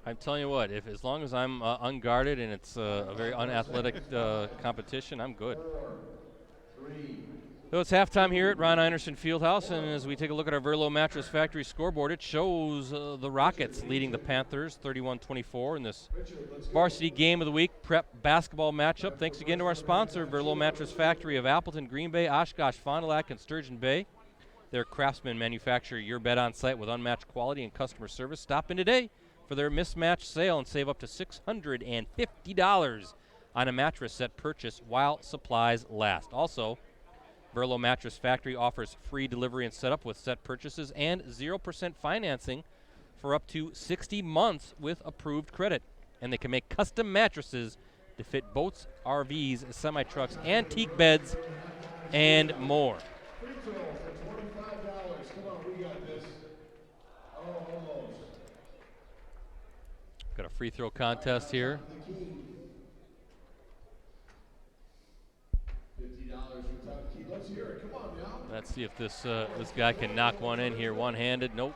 I'm telling you what, if as long as I'm unguarded and it's a very unathletic competition, I'm good. 4, 3. So it's halftime here at Ron Einerson Fieldhouse, and as we take a look at our Verlo Mattress Factory scoreboard, it shows the Rockets leading the Panthers 31-24 in this Varsity Game of the Week prep basketball matchup. Thanks again to our sponsor, Verlo Mattress Factory of Appleton, Green Bay, Oshkosh, Fond du Lac, and Sturgeon Bay. Their craftsmen manufacture your bed on site with unmatched quality and customer service. Stop in today for their mismatched sale and save up to $650 on a mattress set purchase while supplies last. Also, Verlo Mattress Factory offers free delivery and setup with set purchases and 0% financing for up to 60 months with approved credit. And they can make custom mattresses to fit boats, RVs, semi-trucks, antique beds, and more. Free throw for $25. Come on, we got this. Oh, almost. Got a free throw contest here. The key. $50 for top key. Let's hear it. Come on now. Let's see if this this guy can knock one in here one-handed. Nope.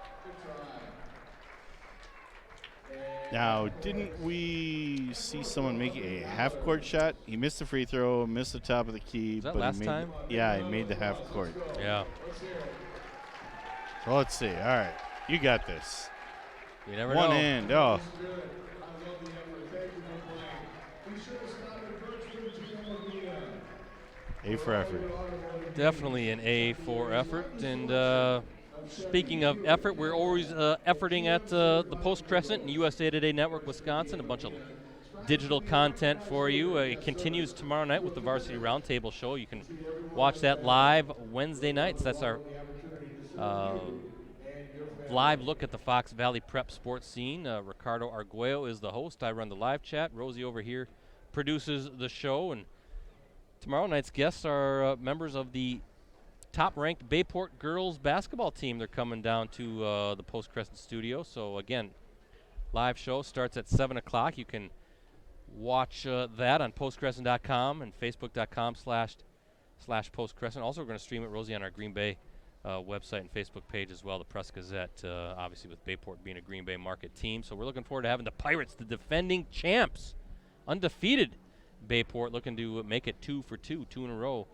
Good try. Now, didn't we see someone make a half-court shot? He missed the free throw, missed the top of the key. Was that but last he made time? Yeah, he made the half-court. Yeah. Let's hear it. So let's see. All right, you got this. You never One know. hand. Oh, Good. I love the effort. Thank you, McLean. Be sure to stop at Birchwood GM Arena. A for effort. Definitely an A for effort. And speaking of effort, we're always efforting at the Post Crescent and USA Today Network Wisconsin. A bunch of digital content for you. It continues tomorrow night with the Varsity Roundtable show. You can watch that live Wednesday nights. That's our live look at the Fox Valley prep sports scene. Ricardo Arguello is the host. I run the live chat. Rosie over here produces the show. And tomorrow night's guests are members of the top-ranked Bayport girls basketball team. They're coming down to the Post Crescent studio. So, again, live show starts at 7 o'clock. You can watch that on postcrescent.com and facebook.com/postcrescent. Also, we're going to stream it, Rosie, on our Green Bay website and Facebook page as well, the Press Gazette, obviously with Bayport being a Green Bay market team. So we're looking forward to having the Pirates, the defending champs, undefeated Bayport, looking to make it 2 for 2 in a row,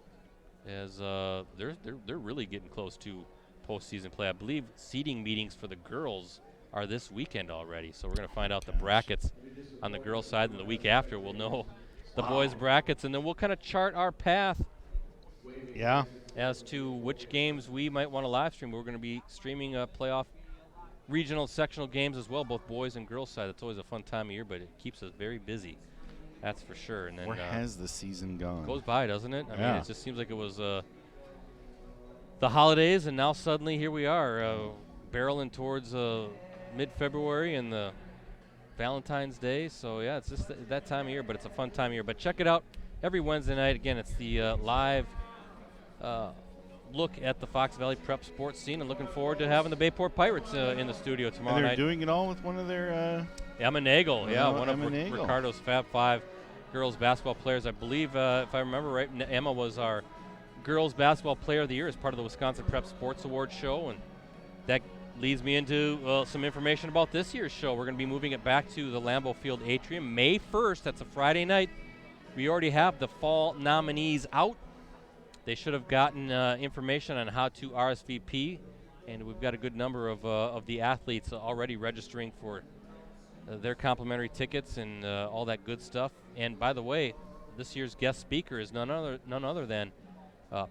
as they're really getting close to postseason play. I believe seeding meetings for the girls are this weekend already, so we're going to find out the brackets on the girls' side, and the week after we'll know the boys' brackets, and then we'll kind of chart our path Yeah. as to which games we might want to live stream. We're going to be streaming playoff regional sectional games as well, both boys and girls side. It's always a fun time of year, but it keeps us very busy. That's for sure. And then Where has the season gone? Goes by, doesn't it? I Yeah. mean, it just seems like it was the holidays, and now suddenly here we are, barreling towards mid-February and the Valentine's Day. So yeah, it's just that time of year, but it's a fun time of year. But check it out every Wednesday night. Again, it's the live look at the Fox Valley prep sports scene, and looking forward to having the Bayport Pirates in the studio tomorrow And they're night. doing it all with one of their Emma Nagel, yeah, one of Emma Nagel. Ricardo's Fab Five girls basketball players. I believe, if I remember right, Emma was our girls basketball player of the year as part of the Wisconsin Prep Sports Awards show, and that leads me into some information about this year's show. We're going to be moving it back to the Lambeau Field Atrium May 1st. That's a Friday night. We already have the fall nominees out. They should have gotten information on how to RSVP, and we've got a good number of the athletes already registering for their complimentary tickets and all that good stuff. And by the way, this year's guest speaker is none other than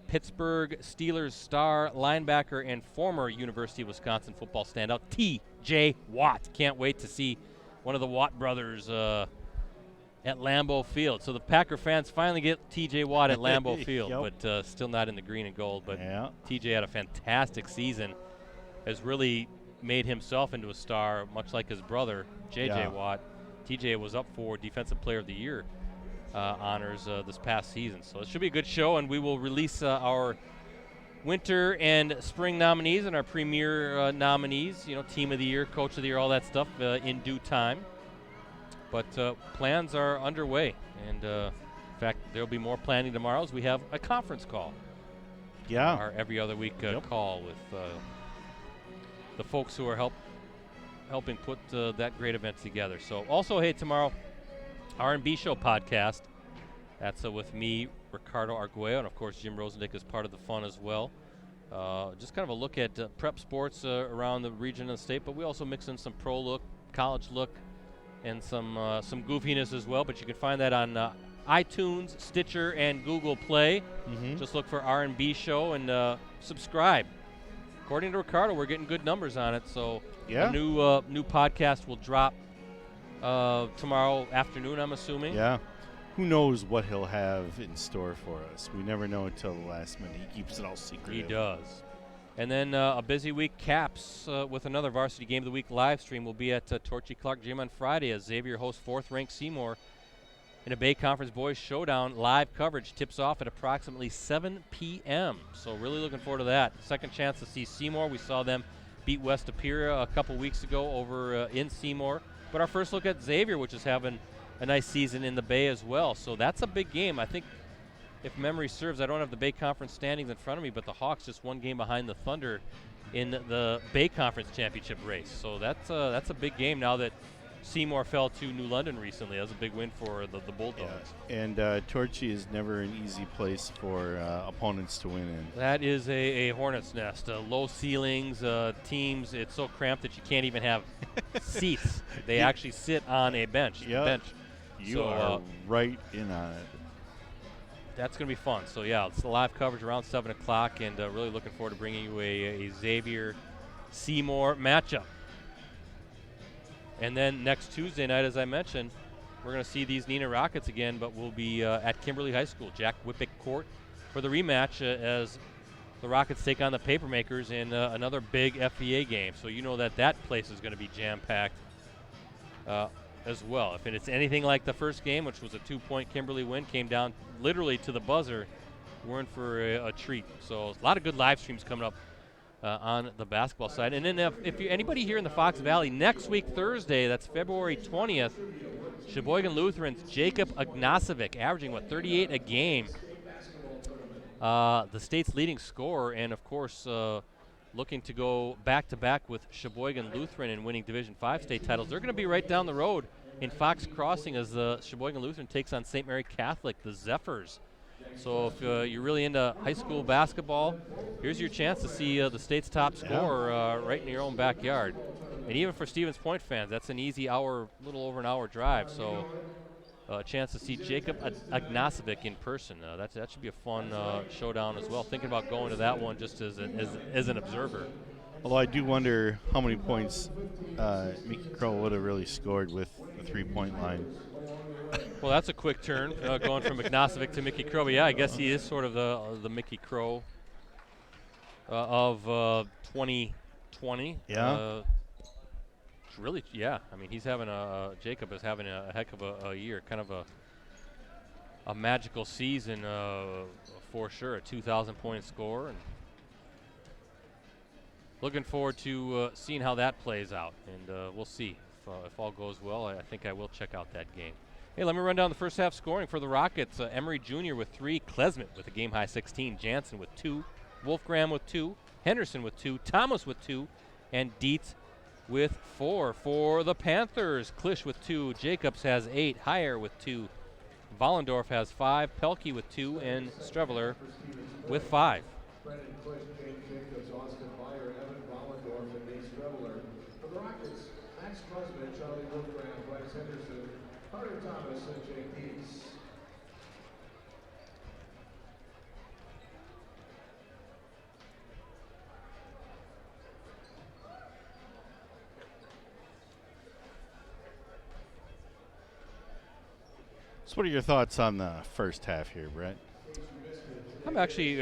Pittsburgh Steelers star linebacker and former University of Wisconsin football standout T.J. Watt. Can't wait to see one of the Watt brothers at Lambeau Field. So the Packer fans finally get T.J. Watt at Lambeau Field, Yep. but still not in the green and gold. But Yeah. T.J. had a fantastic season, has really made himself into a star, much like his brother, J.J. Yeah. Watt. T.J. was up for Defensive Player of the Year honors this past season. So it should be a good show, and we will release our winter and spring nominees and our premier nominees, Team of the Year, Coach of the Year, all that stuff in due time. But plans are underway, and in fact, there'll be more planning tomorrow as we have a conference call. Yeah. Our every other week Yep. call with the folks who are helping put that great event together. So also, hey, tomorrow, R&B Show podcast. That's with me, Ricardo Arguello, and of course Jim Rosendick is part of the fun as well. Just kind of a look at prep sports around the region and the state, but we also mix in some pro look, college look, and some goofiness as well. But you can find that on iTunes, Stitcher, and Google Play. Mm-hmm. Just look for R&B Show and subscribe. According to Ricardo, we're getting good numbers on it. So Yeah. a new podcast will drop tomorrow afternoon, I'm assuming. Yeah. Who knows what he'll have in store for us? We never know until the last minute. He keeps it all secret. He does. And then a busy week caps with another Varsity Game of the Week live stream. We'll be at Torchy Clark Gym on Friday as Xavier hosts 4th-ranked Seymour in a Bay Conference Boys Showdown. Live coverage tips off at approximately 7 p.m. So really looking forward to that. Second chance to see Seymour. We saw them beat West Superior a couple weeks ago over in Seymour. But our first look at Xavier, which is having a nice season in the Bay as well. So that's a big game. I think, if memory serves, I don't have the Bay Conference standings in front of me, but the Hawks just one game behind the Thunder in the Bay Conference championship race. So that's a big game now that Seymour fell to New London recently. That was a big win for the Bulldogs. Yeah. And Torchy is never an easy place for opponents to win in. That is a hornet's nest. Low ceilings, teams. It's so cramped that you can't even have seats. They actually sit on a bench. Yeah. Bench. You So, are right in on it. That's going to be fun. So, yeah, it's the live coverage around 7 o'clock, and really looking forward to bringing you a Xavier-Seymour matchup. And then next Tuesday night, as I mentioned, we're going to see these Neenah Rockets again, but we'll be at Kimberly High School, Jack Whippick Court, for the rematch as the Rockets take on the Papermakers in another big FVA game. So you know that place is going to be jam-packed as well. If it's anything like the first game, which was a 2-point Kimberly win, came down literally to the buzzer, we're in for a treat. So a lot of good live streams coming up on the basketball side. And then if you're anybody here in the Fox Valley, next week, Thursday, that's February 20th, Sheboygan Lutheran's Jacob Agnosovic, averaging, 38 a game. The state's leading scorer, and, of course, looking to go back-to-back with Sheboygan Lutheran in winning Division V state titles. They're going to be right down the road in Fox Crossing as the Sheboygan Lutheran takes on St. Mary Catholic, the Zephyrs. So if you're really into high school basketball, here's your chance to see the state's top scorer right in your own backyard. And even for Stevens Point fans, that's an easy little over an hour drive. So a chance to see Jacob Agnosovic in person. That should be a fun showdown as well. Thinking about going to that one just as an observer. Although I do wonder how many points Mickey Crow would have really scored with the 3-point line. Well, that's a quick turn, going from Ignacevic to Mickey Crow. But yeah, I guess he is sort of the Mickey Crow of 2020. Yeah. Really, yeah. I mean, he's having Jacob is having a heck of a year, kind of a magical season for sure. A 2,000-point score, and looking forward to seeing how that plays out. And we'll see if all goes well. I think I will check out that game. Hey, let me run down the first half scoring for the Rockets. Emery Jr. with 3, Klesmet with a game-high 16, Jansen with 2, Wolfgram with 2, Henderson with 2, Thomas with 2, and Dietz with 4 for the Panthers. Klisch with 2, Jacobs has 8, Heyer with 2, Vollendorf has 5, Pelkey with 2, and Streveler with 5. Brendan Klisch, James Jacobs, Austin Meyer, Evan Vollendorf, and Nate Streveler. For the Rockets, Max Klesmet, Charlie Wolfgram, Bryce Henderson, Carter Thomas, and Jake Dietz. So what are your thoughts on the first half here, Brett? I'm actually,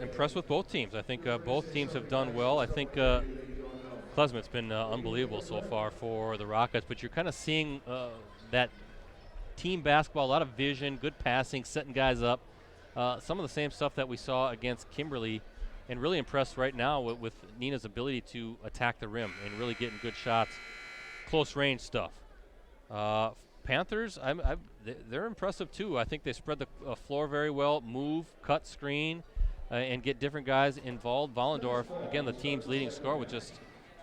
impressed with both teams. I think both teams have done well. I think Klesmet's been unbelievable so far for the Rockets, but you're kind of seeing that team basketball, a lot of vision, good passing, setting guys up. Some of the same stuff that we saw against Kimberly, and really impressed right now with Neenah's ability to attack the rim and really getting good shots, close range stuff. Panthers, they're impressive too. I think they spread the floor very well, move, cut, screen, and get different guys involved. Vollendorf, again, the team's leading scorer with just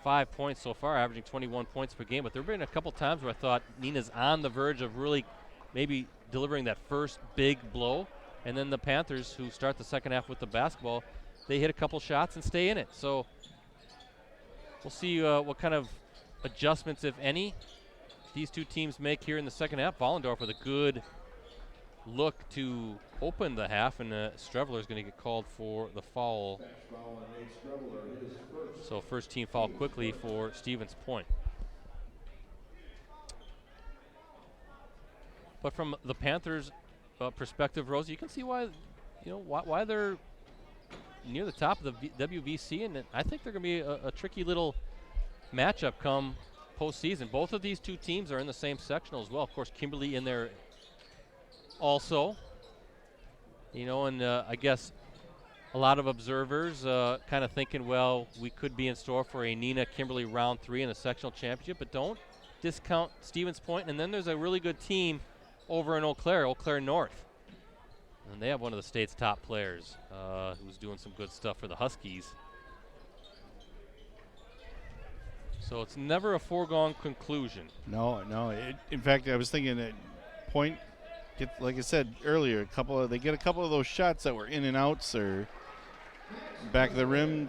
5 points so far, averaging 21 points per game. But there have been a couple times where I thought Neenah's on the verge of really maybe delivering that first big blow. And then the Panthers, who start the second half with the basketball, they hit a couple shots and stay in it. So we'll see what kind of adjustments, if any, these two teams make here in the second half. Vollendorf with a good look to open the half, and Streveler is going to get called for the foul. So first team foul quickly for Stevens Point. But from the Panthers' perspective, Rose, you can see why, why they're near the top of the WVC, and I think they're going to be a tricky little matchup come postseason. Both of these two teams are in the same sectional as well. Of course, Kimberly in there also. And I guess a lot of observers kind of thinking, well, we could be in store for a Neenah-Kimberly round 3 in the sectional championship, but don't discount Stevens Point. And then there's a really good team over in Eau Claire North. And they have one of the state's top players who's doing some good stuff for the Huskies. So it's never a foregone conclusion. No. In fact, I was thinking that Point, like I said earlier, they get a couple of those shots that were in and outs or back of the rim.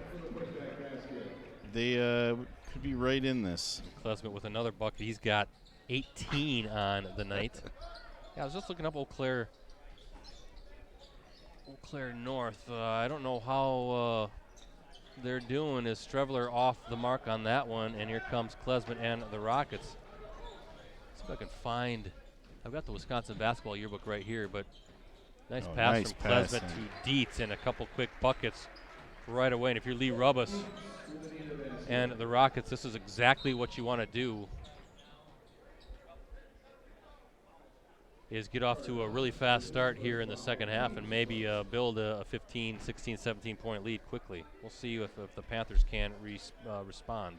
They could be right in this. Klesmet with another bucket. He's got 18 on the night. Yeah, I was just looking up Eau Claire North. I don't know how they're doing. Is Streveler off the mark on that one? And here comes Klesmet and the Rockets. See if I can find. I've got the Wisconsin basketball yearbook right here, but nice pass from Klesmet to Dietz and a couple quick buckets right away. And if you're Lee Rubus and the Rockets, this is exactly what you want to do. Is get off to a really fast start here in the second half and maybe build a 15, 16, 17-point lead quickly. We'll see if the Panthers can respond.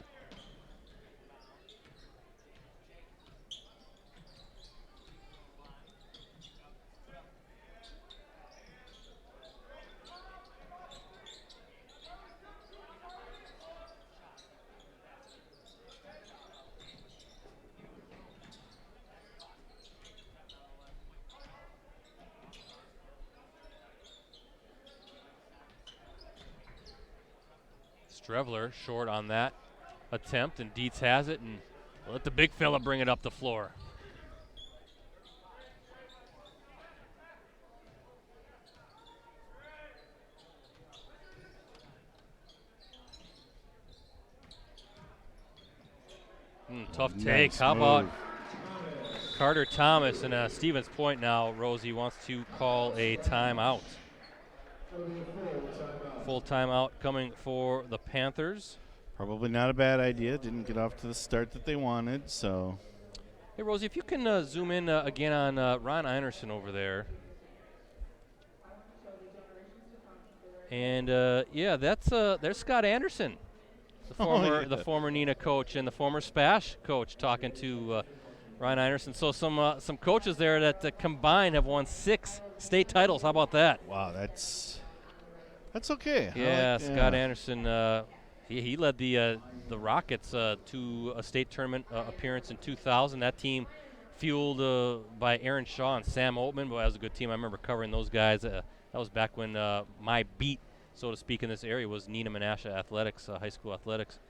Streveler short on that attempt, and Dietz has it, and let the big fella bring it up the floor. tough take. Nice How move. about Carter Thomas? And Stevens Point now, Rosie wants to call a timeout. Full timeout coming for the Panthers. Probably not a bad idea. Didn't get off to the start that they wanted, so. Hey, Rosie, if you can zoom in again on Ron Einerson over there. And, yeah, there's Scott Anderson, the former Neenah coach and the former Spash coach, talking to Ron Einerson. So some coaches there that combined have won 6 state titles. How about that? Wow, that's okay. Yeah, Scott Anderson, he led the Rockets to a state tournament appearance in 2000. That team fueled by Aaron Shaw and Sam Oatman. Boy, that was a good team. I remember covering those guys. That was back when my beat, so to speak, in this area was Neenah Menasha Athletics, high school athletics.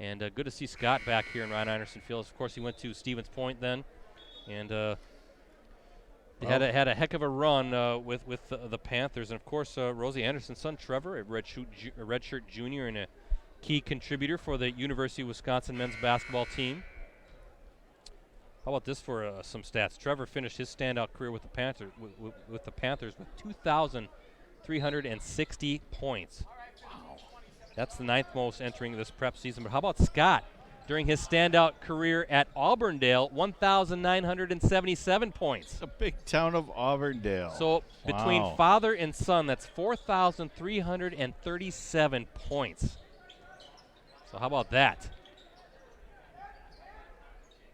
And good to see Scott back here in Ron Einerson Field. Of course, he went to Stevens Point then, and had a heck of a run with the Panthers. And of course, Rosie Anderson's son Trevor, a redshirt junior and a key contributor for the University of Wisconsin men's basketball team. How about this for some stats? Trevor finished his standout career with the Panthers with 2,360 points. Wow, that's the 9th most entering this prep season. But how about Scott? During his standout career at Auburndale, 1,977 points. The big town of Auburndale. So between father and son, that's 4,337 points. So how about that?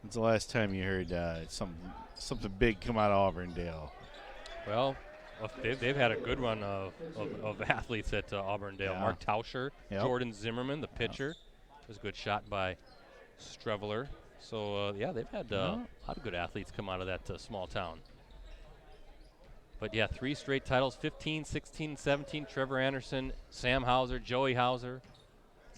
When's the last time you heard something big come out of Auburndale? Well, they've had a good run of athletes at Auburndale. Yeah. Mark Tauscher, Jordan Zimmerman, the pitcher. It was a good shot by Streveler. So, yeah, they've had a lot of good athletes come out of that small town. But, yeah, 3 straight titles, 15, 16, 17. Trevor Anderson, Sam Hauser, Joey Hauser,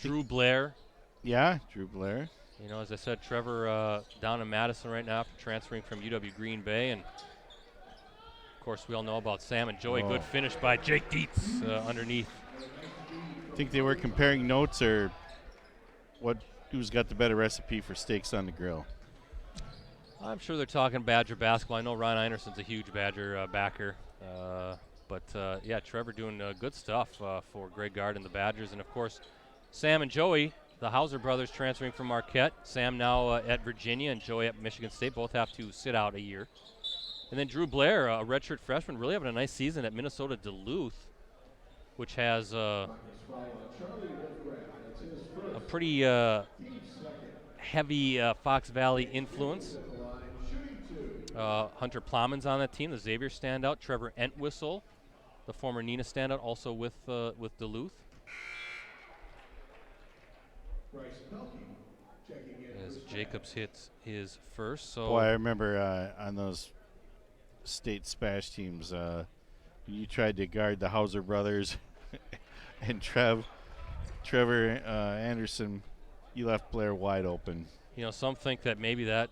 Drew Blair. Yeah, Drew Blair. You know, as I said, Trevor down in Madison right now after transferring from UW Green Bay. And, of course, we all know about Sam and Joey. Good finish by Jake Dietz underneath. Think they were comparing notes or who's got the better recipe for steaks on the grill? I'm sure they're talking Badger basketball. I know Ron Einerson's a huge Badger backer. But, yeah, Trevor doing good stuff for Greg Gard and the Badgers. And, of course, Sam and Joey, the Hauser brothers, transferring from Marquette. Sam now at Virginia and Joey at Michigan State. Both have to sit out a year. And then Drew Blair, a redshirt freshman, really having a nice season at Minnesota Duluth, which has a pretty heavy Fox Valley influence. Hunter Plowman's on that team, the Xavier standout. Trevor Entwistle, the former Neenah standout, also with Duluth. As Jacobs hits his first. So boy, I remember on those state Spash teams, you tried to guard the Hauser brothers and Trevor Anderson, you left Blair wide open. You know, some think that maybe that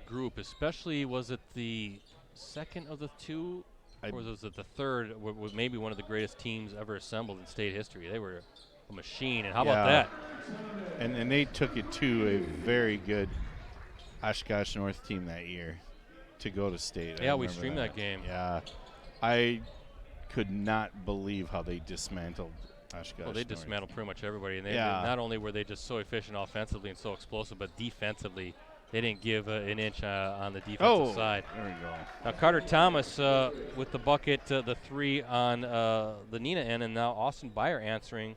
group, especially, was it the second of the two, or was it the third, was maybe one of the greatest teams ever assembled in state history. They were a machine, and how about that? And they took it to a very good Oshkosh North team that year to go to state. Yeah, we streamed that game. Yeah. I could not believe how they dismantled Oshkosh Well, they North. dismantled pretty much everybody. And they not only were they just so efficient offensively and so explosive, but defensively, they didn't give an inch on the defensive side. There we go. Now, Carter Thomas with the bucket, the 3 on the Neenah end, and now Austin Byer answering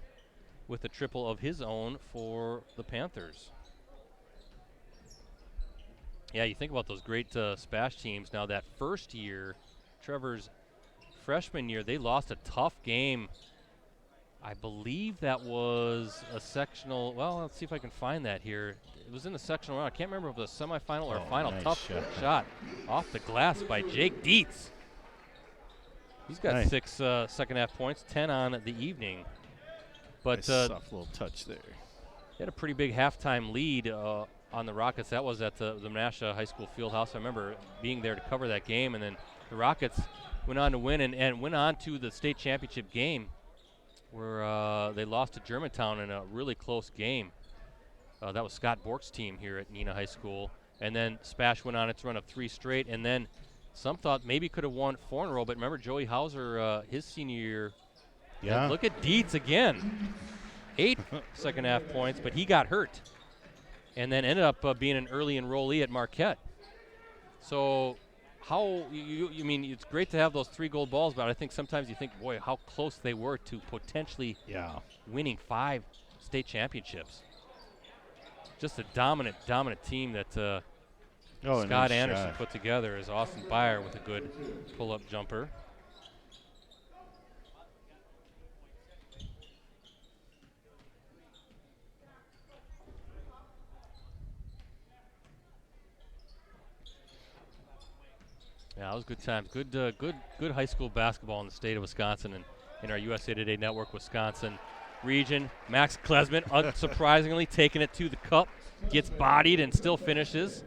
with a triple of his own for the Panthers. Yeah, you think about those great Spash teams. Now, that first year, Trevor's freshman year, they lost a tough game. I believe that was a sectional. Well, let's see if I can find that here. It was in the sectional round. I can't remember if it was a semifinal or a final. Nice Tough shot off the glass by Jake Dietz. He's got 6 second half points, 10 on the evening. But nice soft little touch there. They had a pretty big halftime lead on the Rockets. That was at the Menasha High School Fieldhouse. I remember being there to cover that game, and then the Rockets went on to win and went on to the state championship game, where they lost to Germantown in a really close game. That was Scott Bork's team here at Neenah High School. And then Spash went on its run of 3 straight. And then some thought maybe could have won 4 in a row. But remember, Joey Hauser, his senior year. Yeah. And look at Dietz again. 8 second half points, but he got hurt. And then ended up being an early enrollee at Marquette. So how, you mean, it's great to have those 3 gold balls, but I think sometimes you think, boy, how close they were to potentially winning 5 state championships. Just a dominant team that Scott nice Anderson shot. put together as Austin Byer with a good pull-up jumper. Yeah, it was good times. Good high school basketball in the state of Wisconsin and in our USA Today Network Wisconsin region. Max Klesmet, unsurprisingly, taking it to the cup, gets bodied and still finishes.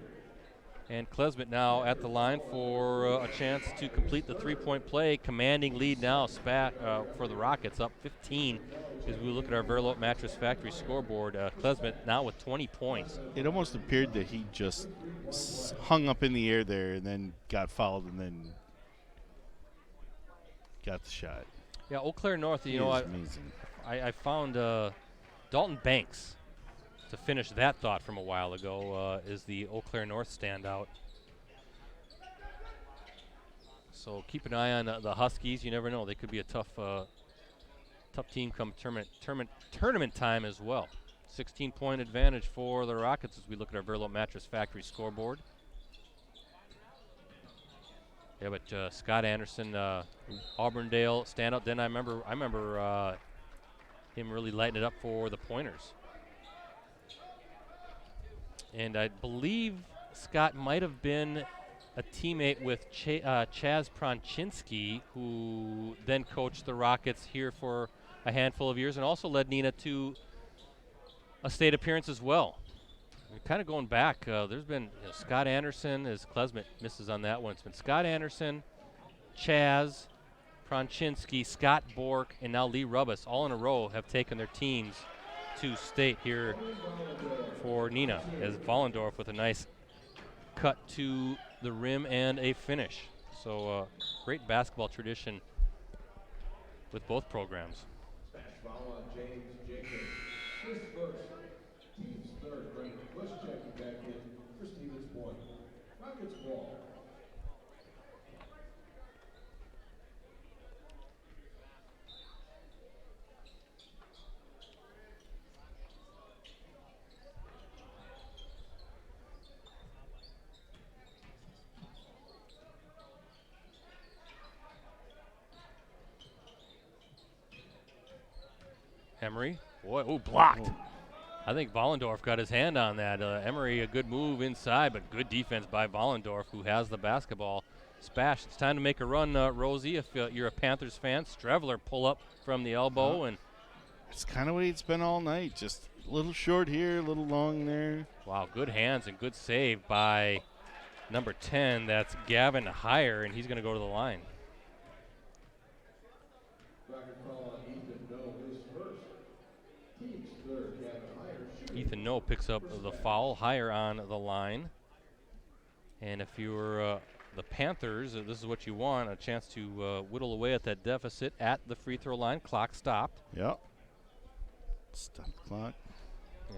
And Klesmet now at the line for a chance to complete the 3-point play. Commanding lead now for the Rockets, up 15 as we look at our Verlo Mattress Factory scoreboard. Klesmet now with 20 points. It almost appeared that he just hung up in the air there and then got fouled and then got the shot. Yeah, Eau Claire North, Amazing. I found Dalton Banks to finish that thought from a while ago is the Eau Claire North standout. So keep an eye on the Huskies. You never know; they could be a tough team come tournament time as well. 16-point advantage for the Rockets as we look at our Verlo Mattress Factory scoreboard. Yeah, but Scott Anderson, Auburndale standout. Then I remember him really lighting it up for the Pointers. And I believe Scott might have been a teammate with Chaz Pronchinski, who then coached the Rockets here for a handful of years and also led Neenah to a state appearance as well. Kind of going back, there's been Scott Anderson, as Klesmet misses on that one. It's been Scott Anderson, Chaz Pronchinski, Scott Bork, and now Lee Rubbis all in a row have taken their teams to state here for Neenah, as Vollendorf with a nice cut to the rim and a finish. So great basketball tradition with both programs. Smash foul on James Jenkins. His first. Team's third. Brendan Bush checking back in for Stevens point. Rockets ball. Emery, boy, blocked. I think Vollendorf got his hand on that. Emery, a good move inside, but good defense by Vollendorf, who has the basketball. Spash, it's time to make a run, Rosie, if you're a Panthers fan. Strevler pull up from the elbow. And it's kind of what it's been all night. Just a little short here, a little long there. Wow, good hands and good save by number 10. That's Gavin Heyer, and he's going to go to the line. Ethan No picks up the foul. Higher on the line. And if you're the Panthers, this is what you want, a chance to whittle away at that deficit at the free throw line. Clock stopped. Yep. Stop the clock.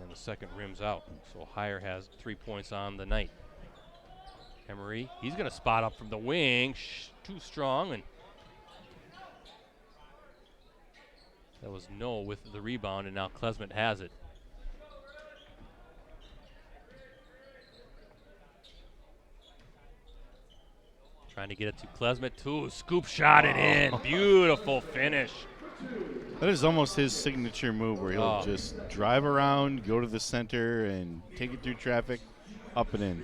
And the second rim's out. So Higher has 3 points on the night. Emery, he's going to spot up from the wing. Too strong. And that was No with the rebound, and now Klesmet has it. Trying to get it to Klesmet, too. Scoop shot it in. Beautiful finish. That is almost his signature move, where he'll just drive around, go to the center, and take it through traffic, up and in.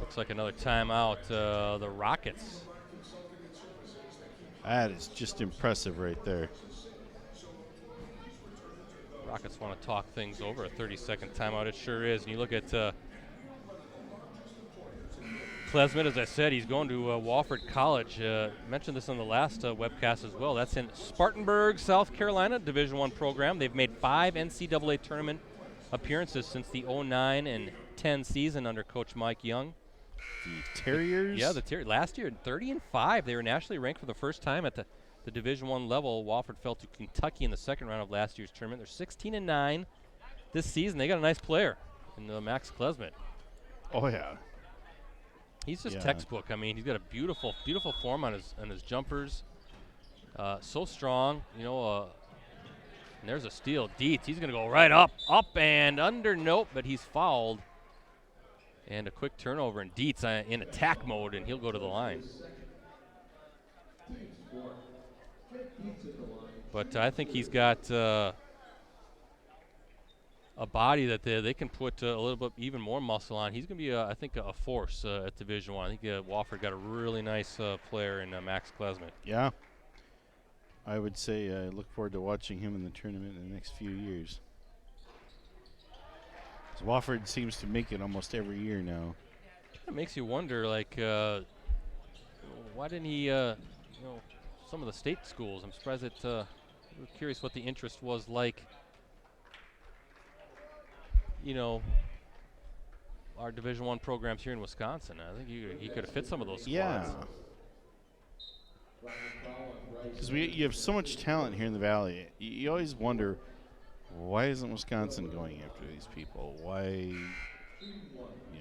Looks like another timeout. The Rockets. That is just impressive right there. Rockets want to talk things over. A 30-second timeout, it sure is. And you look at Klesmet, as I said, he's going to Wofford College. Mentioned this on the last webcast as well. That's in Spartanburg, South Carolina, Division I program. They've made 5 NCAA tournament appearances since the 09 and 10 season under Coach Mike Young. The Terriers? Yeah, last year, 30-5. They were nationally ranked for the first time at the Division I level. Wofford fell to Kentucky in the second round of last year's tournament. They're 16-9 this season. They got a nice player in Max Klesmet. Oh, yeah. He's just textbook. I mean, he's got a beautiful, beautiful form on his jumpers. So strong, you know. And there's a steal. Dietz, he's going to go right up and under. Nope, but he's fouled. And a quick turnover, and Dietz in attack mode, and he'll go to the line. But I think he's got a body that they can put a little bit even more muscle on. He's going to be, I think, a force at Division I. I think Wofford got a really nice player in Max Klesmet. Yeah. I would say I look forward to watching him in the tournament in the next few years. Wofford seems to make it almost every year now. It makes you wonder, like, why didn't he, some of the state schools? I'm surprised I'm curious what the interest was like, our Division I programs here in Wisconsin. I think he could have fit some of those squads. Yeah. Because you have so much talent here in the Valley. You always wonder, why isn't Wisconsin going after these people? Why,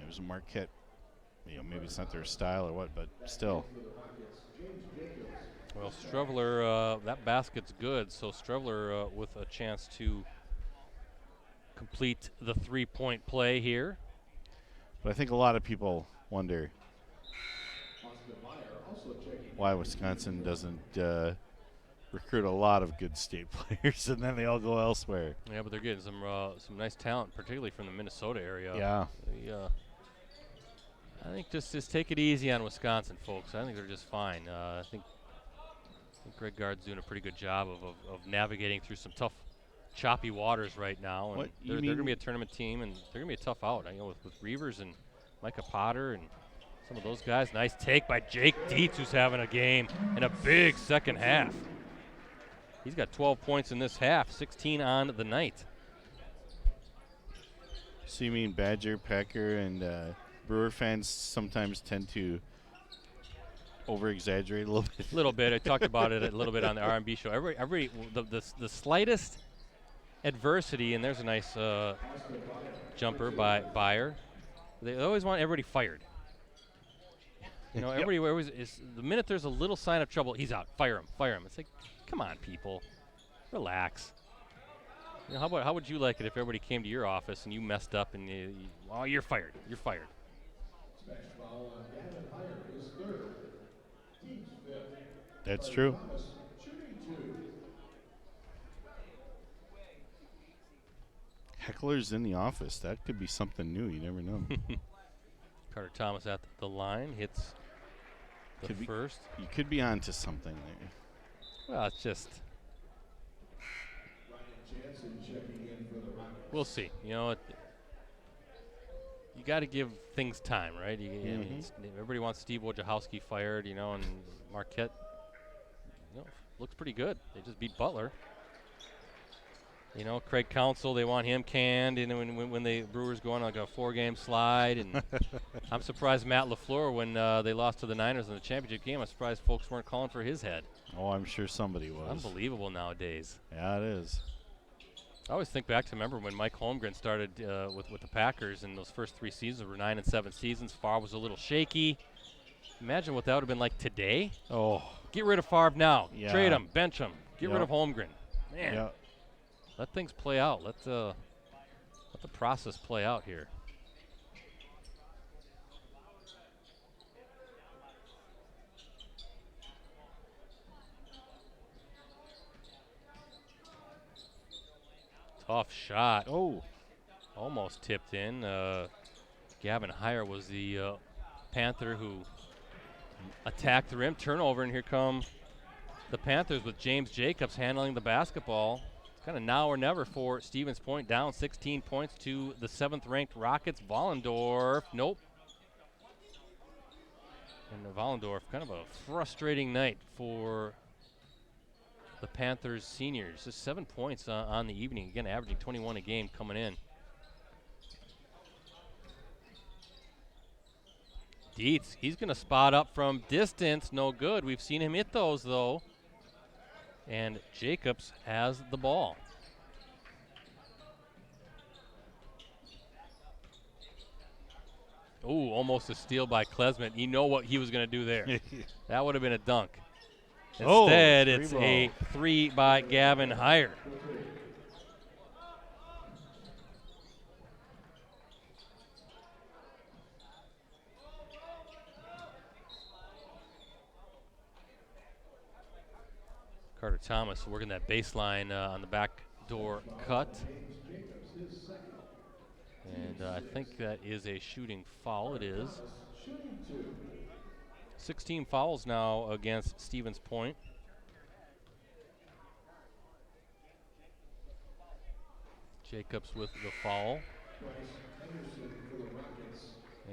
is Marquette, maybe it's not their style or what, but still. Well, Strevler, that basket's good, so Strevler with a chance to complete the three-point play here. But I think a lot of people wonder why Wisconsin doesn't recruit a lot of good state players, and then they all go elsewhere. Yeah, but they're getting some nice talent, particularly from the Minnesota area. Yeah. I think just take it easy on Wisconsin, folks. I think they're just fine. I think Greg Gard's doing a pretty good job of navigating through some tough, choppy waters right now. And they're going to be a tournament team, and they're going to be a tough out. With Reavers and Micah Potter and some of those guys. Nice take by Jake Dietz, who's having a game in a big second half. He's got 12 points in this half, 16 on the night. So you mean Badger, Packer, and Brewer fans sometimes tend to over-exaggerate a little bit? A little bit. I talked about it a little bit on the R&B show. The slightest adversity, and there's a nice jumper by Beyer. They always want everybody fired. Everybody always is. The minute there's a little sign of trouble, he's out. Fire him. It's like, come on, people, relax. How would you like it if everybody came to your office and you messed up and you're fired. You're fired. That's true. Hecklers in the office. That could be something new. You never know. Carter Thomas at the line hits the first. You could be onto something there. Well, it's just. We'll see. You got to give things time, right? Everybody wants Steve Wojciechowski fired, and Marquette looks pretty good. They just beat Butler. Craig Counsell, they want him canned, when the Brewers go on like a 4-game slide. And I'm surprised Matt LaFleur, when they lost to the Niners in the championship game, I'm surprised folks weren't calling for his head. Oh, I'm sure somebody was. Unbelievable nowadays. Yeah, it is. I always think back to remember when Mike Holmgren started with the Packers, and those first 3 seasons were 9 and 7 seasons. Favre was a little shaky. Imagine what that would have been like today. Oh. Get rid of Favre now. Yeah. Trade him. Bench him. Get rid of Holmgren. Man. Yeah. Let things play out. Let the process play out here. Tough shot. Oh. Almost tipped in. Gavin Heyer was the Panther who attacked the rim. Turnover, and here come the Panthers with James Jacobs handling the basketball. Kind of now or never for Stevens Point, down 16 points to the 7th-ranked Rockets. Vollendorf, nope. And Vollendorf, kind of a frustrating night for the Panthers seniors. Just 7 points on the evening. Again, averaging 21 a game coming in. Dietz, he's going to spot up from distance. No good. We've seen him hit those, though. And Jacobs has the ball. Ooh, almost a steal by Klesmet. You know what he was going to do there. That would have been a dunk. Instead, it's a 3 by Gavin Heyer. Carter Thomas working that baseline on the back door cut. And I think that is a shooting foul. It is. 16 fouls now against Stevens Point. Jacobs with the foul.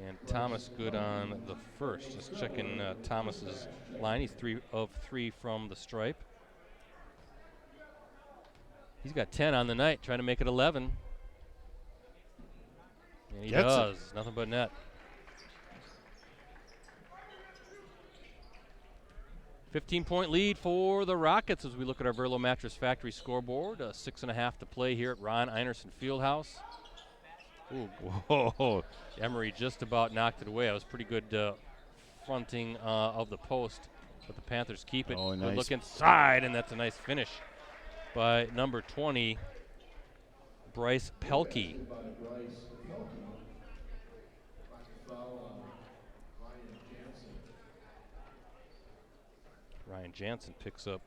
And Thomas good on the first. Just checking Thomas's line. He's 3 of 3 from the stripe. He's got 10 on the night, trying to make it 11. And he does. Nothing but net. 15-point lead for the Rockets as we look at our Verlo Mattress Factory scoreboard. 6.5 to play here at Ron Einerson Fieldhouse. Ooh, whoa. Emery just about knocked it away. It was pretty good fronting of the post, but the Panthers keep it. Oh, nice. Good look inside, and that's a nice finish by number 20, Bryce Pelkey. Ryan Jansen picks up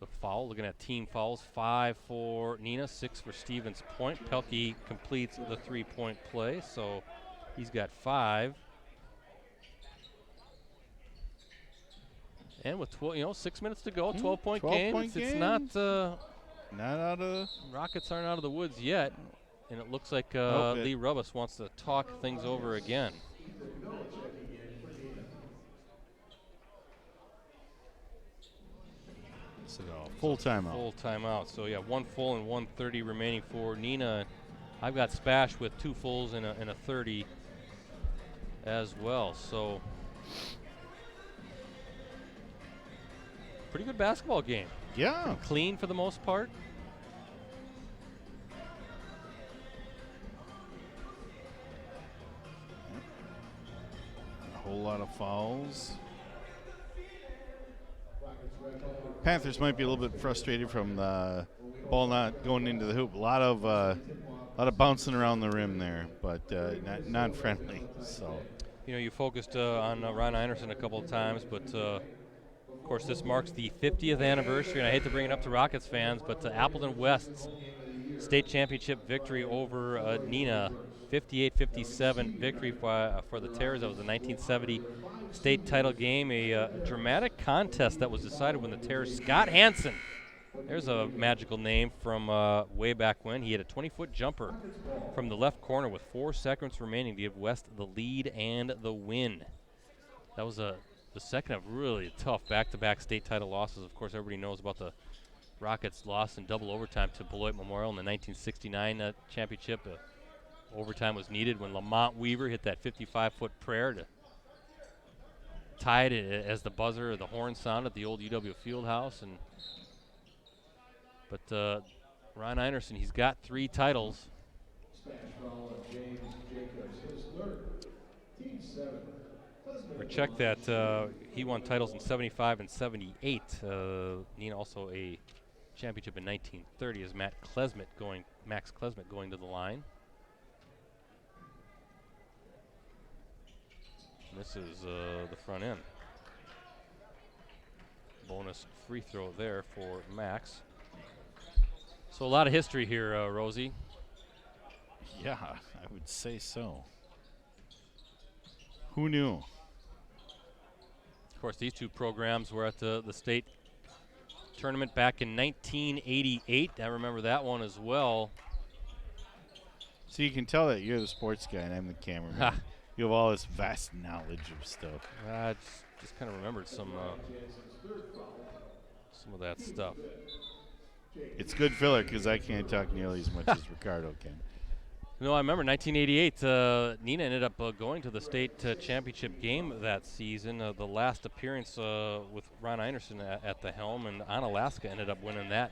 the foul. Looking at team fouls, 5 for Neenah, 6 for Stevens Point. Pelkey completes the 3-point play, so he's got 5. And with 6 minutes to go, 12-point game. It's not out of. Rockets aren't out of the woods yet, and it looks like Lee Rubbis wants to talk things over again. So full timeout. Full timeout. So yeah, 1 full and 1:30 remaining for Neenah. I've got Spash with 2 fulls and a 30 as well. So pretty good basketball game. Yeah. Clean for the most part. A whole lot of fouls. Panthers might be a little bit frustrated from the ball not going into the hoop. A lot of bouncing around the rim there, but not friendly. So, you focused on Ron Einerson a couple of times, but of course this marks the 50th anniversary, and I hate to bring it up to Rockets fans, but Appleton West's state championship victory over Neenah, 58-57 victory for the Terrors. That was the 1970 state title game, a dramatic contest that was decided when the Terrors, Scott Hansen, there's a magical name from way back when. He had a 20-foot jumper from the left corner with 4 seconds remaining to give West the lead and the win. That was the second of really tough back-to-back state title losses. Of course, everybody knows about the Rockets' loss in double overtime to Beloit Memorial in the 1969 championship. Overtime was needed when Lamont Weaver hit that 55-foot prayer to tie it as the buzzer or the horn sounded at the old UW Fieldhouse. But Ron Einerson, he's got 3 titles. Or check that he won titles in 75 and 78. Neenah also a championship in 1930 as Max Klesmet going to the line. This is the front end. Bonus free throw there for Max. So a lot of history here, Rosie. Yeah, I would say so. Who knew? Of course, these 2 programs were at the state tournament back in 1988. I remember that one as well. So you can tell that you're the sports guy and I'm the cameraman. You have all this vast knowledge of stuff. I just kind of remembered some of that stuff. It's good filler because I can't talk nearly as much as Ricardo can. No, I remember 1988. Neenah ended up going to the state championship game that season. The last appearance with Ron Einerson at the helm, and Onalaska ended up winning that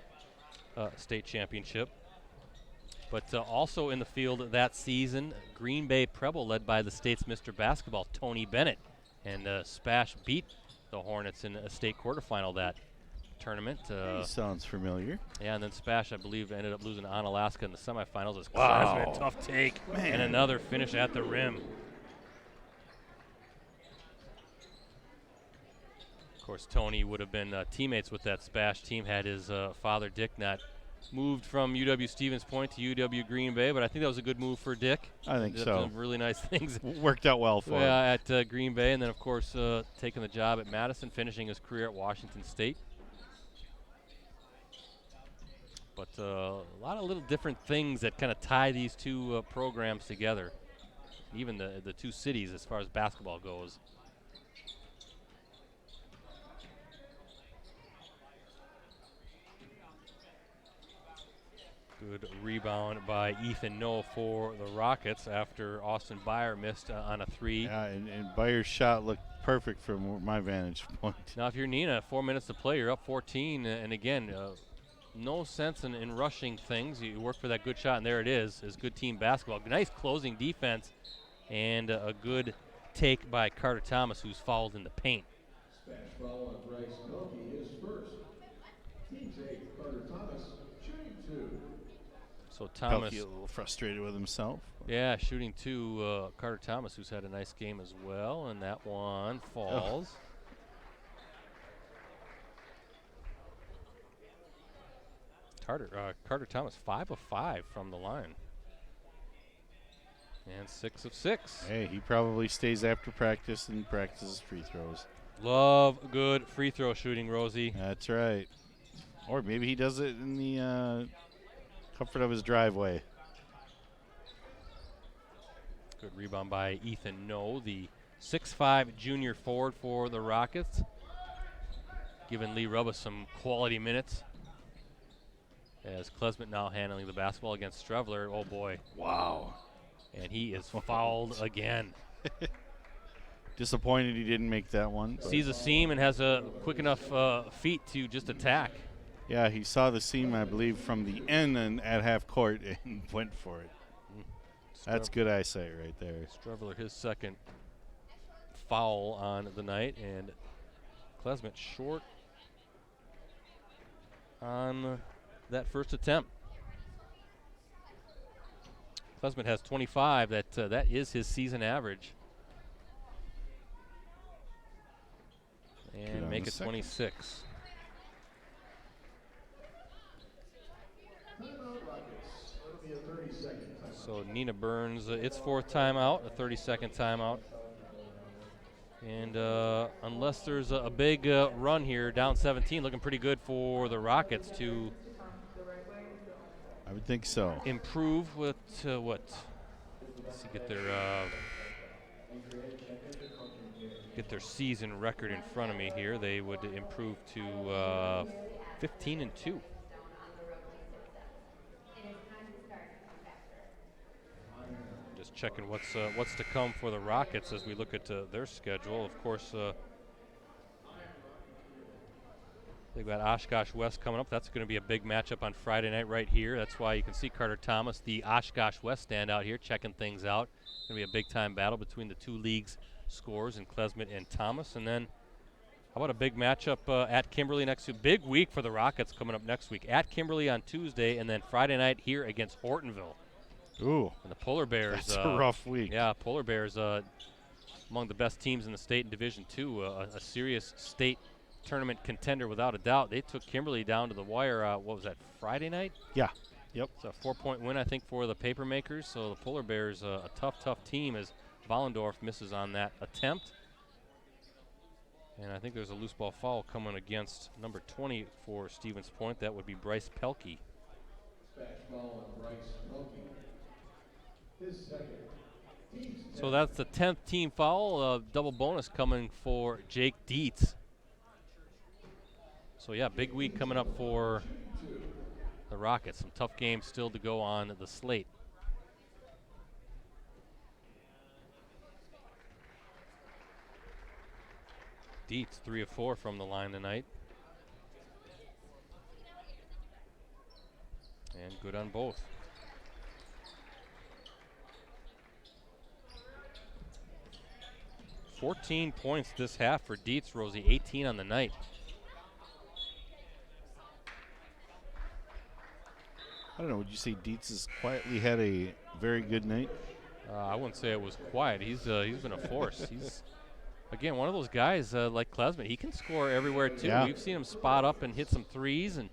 state championship. But also in the field that season, Green Bay Preble, led by the state's Mr. Basketball, Tony Bennett, and Spash beat the Hornets in a state quarterfinal that tournament. He sounds familiar. Yeah, and then Spash, I believe, ended up losing to Onalaska in the semifinals. As Wow. Klesmit, tough take, Man. and another finish at the rim. Of course, Tony would have been teammates with that Spash team had his father, Dick, not moved from UW-Stevens Point to UW Green Bay, but I think that was a good move for Dick. I think Did so. some really nice things. Worked out well for him. At Green Bay, and then, of course, taking the job at Madison, finishing his career at Washington State. But a lot of little different things that kind of tie these two programs together, even the two cities as far as basketball goes. Good rebound by Ethan Noe for the Rockets after Austin Byer missed on a three. Yeah, and Bayer's shot looked perfect from my vantage point. Now, if you're Neenah, 4 minutes to play, you're up 14, and again, no sense in rushing things. You work for that good shot, and there it is good team basketball. Nice closing defense, and a good take by Carter Thomas, who's fouled in the paint. Smash foul on Bryce Pelkey is first. Team's eight, Carter Thomas, shooting two. So Thomas, Pelkey a little frustrated with himself. yeah, shooting two. Carter Thomas, who's had a nice game as well, and that one falls. Carter Thomas, 5 of 5 from the line, and 6 of 6. Hey, he probably stays after practice and practices free throws. Love good free throw shooting, Rosie. That's right. Or maybe he does it in the comfort of his driveway. Good rebound by Ethan Noe, the 6'5" junior forward for the Rockets, giving Lee Rubba some quality minutes. As Klesmit now handling the basketball against Strevler. Oh boy. Wow. And he is fouled again. Disappointed he didn't make that one. Sees a seam and has a quick enough feet to just attack. Yeah, he saw the seam, I believe, from the end and at half court and went for it. That's good eyesight right there. Strevler, his second foul on the night, and Klesmit short on that first attempt. Klesmit has 25. That is his season average. And make it 26. So Neenah burns its fourth timeout, a 30-second timeout. And unless there's a big run here, down 17, looking pretty good for the Rockets to I would think so. improve with what? Let's see, get their season record in front of me here. They would improve to 15-2. Just checking what's to come for the Rockets as we look at their schedule. Of course, they've got Oshkosh West coming up. That's going to be a big matchup on Friday night right here. That's why you can see Carter Thomas, the Oshkosh West standout here, checking things out. It's going to be a big-time battle between the two leagues' scores in Klesmit and Thomas. And then how about a big matchup at Kimberly next week? Big week for the Rockets coming up next week. At Kimberly on Tuesday, and then Friday night here against Hortonville. Ooh. And the Polar Bears. That's a rough week. Yeah, Polar Bears among the best teams in the state in Division II, a serious state tournament contender without a doubt. They took Kimberly down to the wire, what was that, Friday night? Yeah. Yep. It's a 4-point win, I think, for the Papermakers. So the Polar Bears, a tough team as Vollendorf misses on that attempt. And I think there's a loose ball foul coming against number 20 for Stevens Point. That would be Bryce Pelkey. Smash foul on Bryce Pelkey. His second. So that's the 10th team foul. Double bonus coming for Jake Dietz. So yeah, big week coming up for the Rockets. Some tough games still to go on the slate. Dietz, 3 of 4 from the line tonight. And good on both. $14 points this half for Dietz, Rosie, 18 on the night. I don't know, would you say Dietz has quietly had a very good night? I wouldn't say it was quiet. He's been a force. He's, again, one of those guys like Klesman. He can score everywhere, too. Yeah. We've seen him spot up and hit some threes, and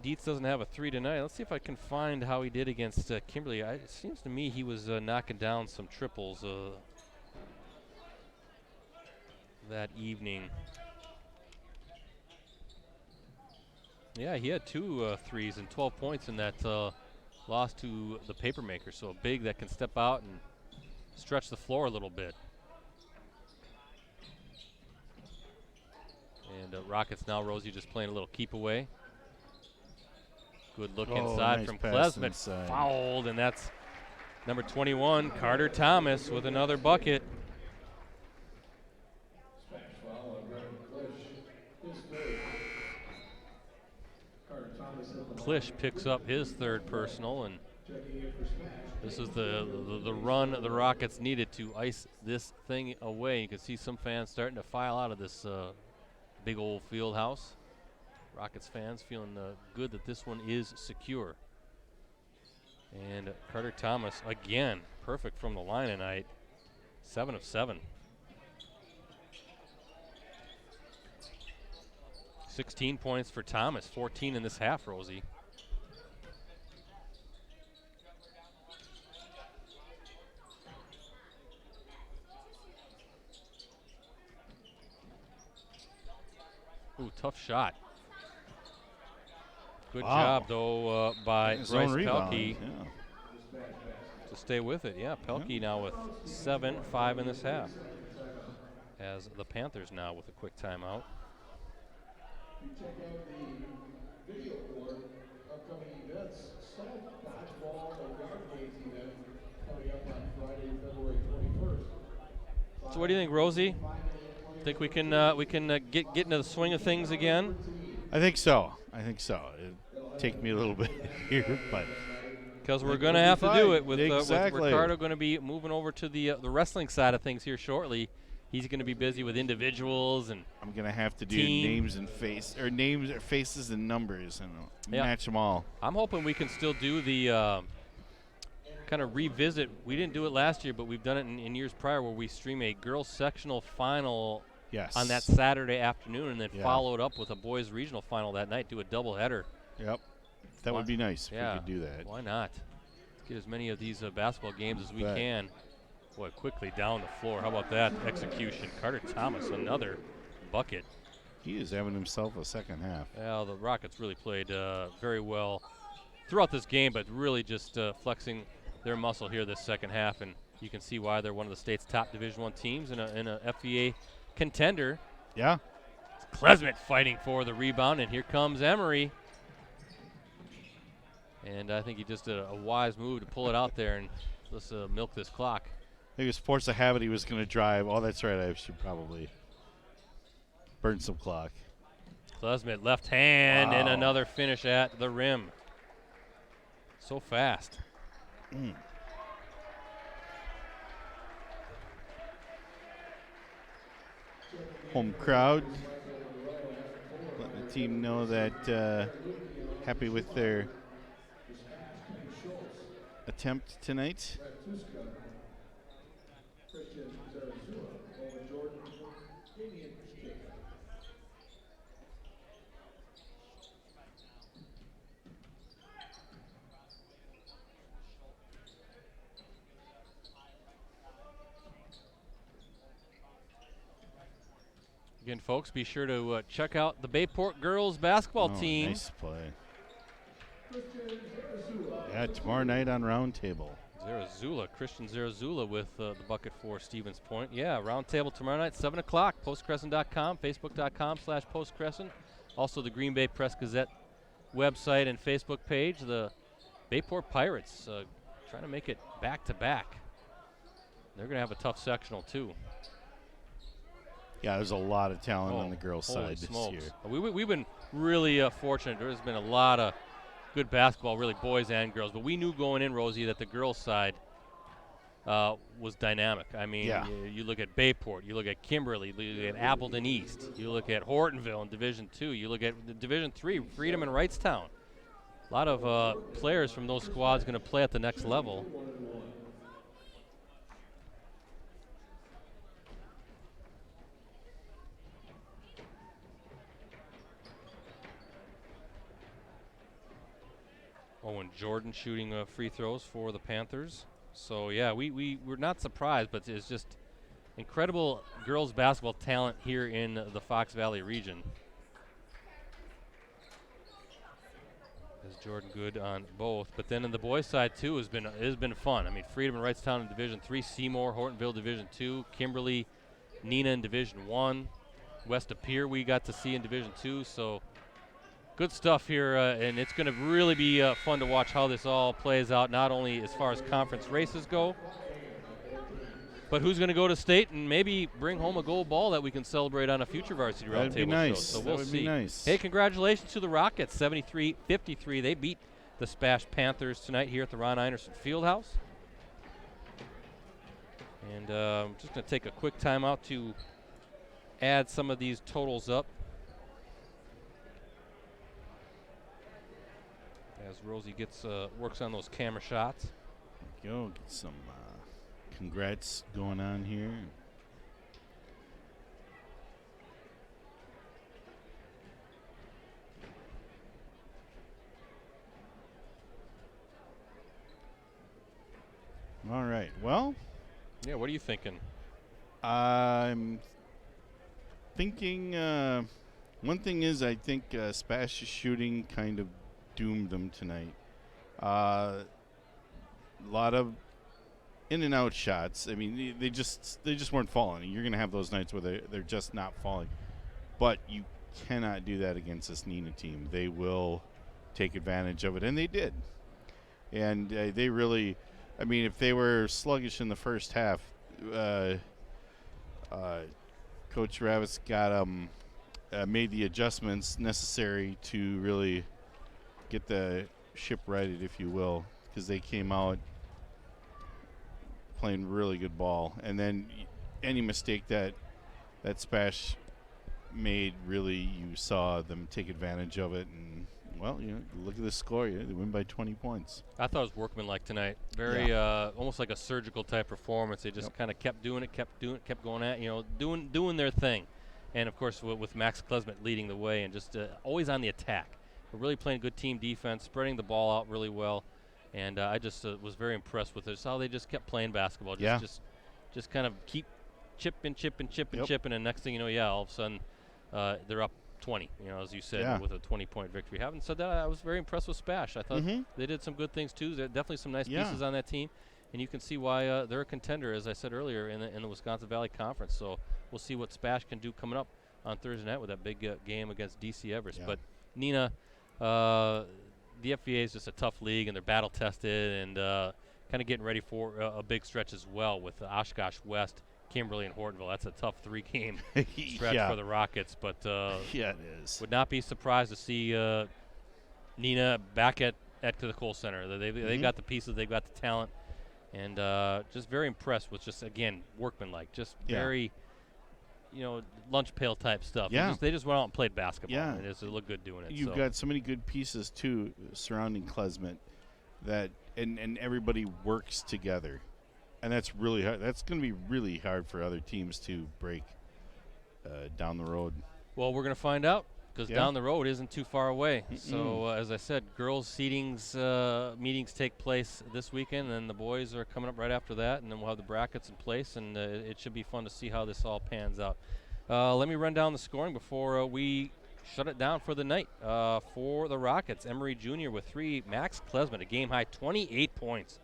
Dietz doesn't have a 3 tonight. Let's see if I can find how he did against Kimberly. It seems to me he was knocking down some triples that evening. Yeah, he had 2 threes and 12 points in that loss to the Papermaker. So a big that can step out and stretch the floor a little bit. And Rockets now, Rosie just playing a little keep away. Good look inside nice from pass Klesman. inside. Fouled, and that's number 21, Carter Thomas, with another bucket. Smash foul on Ryan Klisch, his third. Carter Thomas at the Klisch picks up his 3rd personal, and checking in for smash. this is the run the Rockets needed to ice this thing away. You can see some fans starting to file out of this big old field house. Rockets fans feeling good that this one is secure. And Carter Thomas, again, perfect from the line tonight. 7 of 7. 16 points for Thomas, 14 in this half, Rosie. Ooh, tough shot. Good job, though, by Bryce Pelkey to stay with it. Yeah, Pelkey now with 7, 5 in this half. As the Panthers now with a quick timeout. You check out the video for upcoming events. Soft dodgeball and yard games event coming up on Friday, February 21st. So what do you think, Rosie? Think we can get into the swing of things again? I think so. It'll take me a little bit here, but because we're going to have to do it with Ricardo going to be moving over to the wrestling side of things here shortly. He's going to be busy with individuals, and I'm going to have to do names and faces and numbers and match them all. I'm hoping we can still do the kind of revisit. We didn't do it last year, but we've done it in years prior where we stream a girls sectional final on that Saturday afternoon and then follow it up with a boys regional final that night, do a doubleheader. Yep. That would be nice if we could do that. Why not? Let's get as many of these basketball games as we can. Boy, quickly down the floor. How about that execution? Carter Thomas, another bucket. He is having himself a second half. Well, the Rockets really played very well throughout this game, but really just flexing their muscle here this second half, and you can see why they're one of the state's top Division I teams in a FVA contender. Yeah. It's Klesman fighting for the rebound, and here comes Emery. And I think he just did a wise move to pull it out there and let's milk this clock. I think it was force of habit. He was going to drive. Oh, that's right. I should probably burn some clock. Klesman left hand and another finish at the rim. So fast. Home crowd letting the team know that happy with their attempt tonight. Again, folks, be sure to check out the Bayport girls basketball team. Nice play. Yeah, tomorrow night on Roundtable. Christian Zarazula with the bucket for Stevens Point. Yeah, Roundtable tomorrow night, 7 o'clock, postcrescent.com, facebook.com/postcrescent. Also the Green Bay Press Gazette website and Facebook page. The Bayport Pirates trying to make it back-to-back. They're going to have a tough sectional, too. Yeah, there's a lot of talent on the girls' holy side this smokes. year. We've been really fortunate. There's been a lot of good basketball, really boys and girls. But we knew going in, Rosie, that the girls' side was dynamic. I mean, Yeah. you look at Bayport, you look at Kimberly, you look at Appleton East, you look at Hortonville in Division II, you look at the Division III, Freedom and Wrightstown. A lot of players from those squads going to play at the next level. Oh, and Jordan shooting free throws for the Panthers. So, yeah, we're not surprised, but it's just incredible girls basketball talent here in the Fox Valley region. As Jordan good on both. But then in the boys' side, too, has been fun. I mean, Freedom and Wrightstown in Division III, Seymour, Hortonville Division II, Kimberly, Neenah in Division I, West of Pier we got to see in Division II. So good stuff here, and it's going to really be fun to watch how this all plays out, not only as far as conference races go, but who's going to go to state and maybe bring home a gold ball that we can celebrate on a future Varsity Roundtable show. So we'll see. Nice. Hey, congratulations to the Rockets, 73-53. They beat the Spash Panthers tonight here at the Ron Einerson Fieldhouse. And I'm just going to take a quick timeout to add some of these totals up. As Rosie works on those camera shots. Go get some congrats going on here. All right. Well, yeah, what are you thinking? I'm thinking one thing is I think Spash's shooting kind of doomed them tonight. A lot of in and out shots. I mean, they just weren't falling. You're going to have those nights where they're just not falling. But you cannot do that against this Neenah team. They will take advantage of it, and they did. And they really, I mean, if they were sluggish in the first half, Coach Ravis got made the adjustments necessary to really get the ship righted, if you will, because they came out playing really good ball. And then any mistake that Spash made, really, you saw them take advantage of it. And, well, you know, look at the score. They win by 20 points. I thought it was workmanlike tonight. Very almost like a surgical type performance. They just kind of kept doing it, kept going at, you know, doing their thing. And, of course, with Max Klesmet leading the way and just always on the attack. We're really playing good team defense, spreading the ball out really well. And I just was very impressed with it. How they just kept playing basketball. Just kind of keep chipping, and next thing you know, all of a sudden they're up 20, you know, as you said, with a 20-point victory. Having said that, I was very impressed with Spash. I thought they did some good things, too. There are definitely some nice pieces on that team. And you can see why they're a contender, as I said earlier, in the Wisconsin Valley Conference. So we'll see what Spash can do coming up on Thursday night with that big game against DC Everest. But Neenah, the FVA is just a tough league, and they're battle-tested and kind of getting ready for a big stretch as well with Oshkosh West, Kimberly, and Hortonville. That's a tough three-game stretch for the Rockets. But it is. Would not be surprised to see Neenah back at the Kohl Center. They've got the pieces, they've got the talent, and just very impressed with just, again, workmanlike, just very, you know, lunch pail type stuff. They just went out and played basketball. And it looked good doing it. You've got so many good pieces, too, surrounding Klesmet that and everybody works together. And that's really hard. That's going to be really hard for other teams to break down the road. Well, we're going to find out because down the road isn't too far away. So, as I said, girls' meetings take place this weekend, and the boys are coming up right after that, and then we'll have the brackets in place, and it should be fun to see how this all pans out. Let me run down the scoring before we shut it down for the night. For the Rockets, Emery Jr. with 3, Max Klesmet, a game-high 28 points.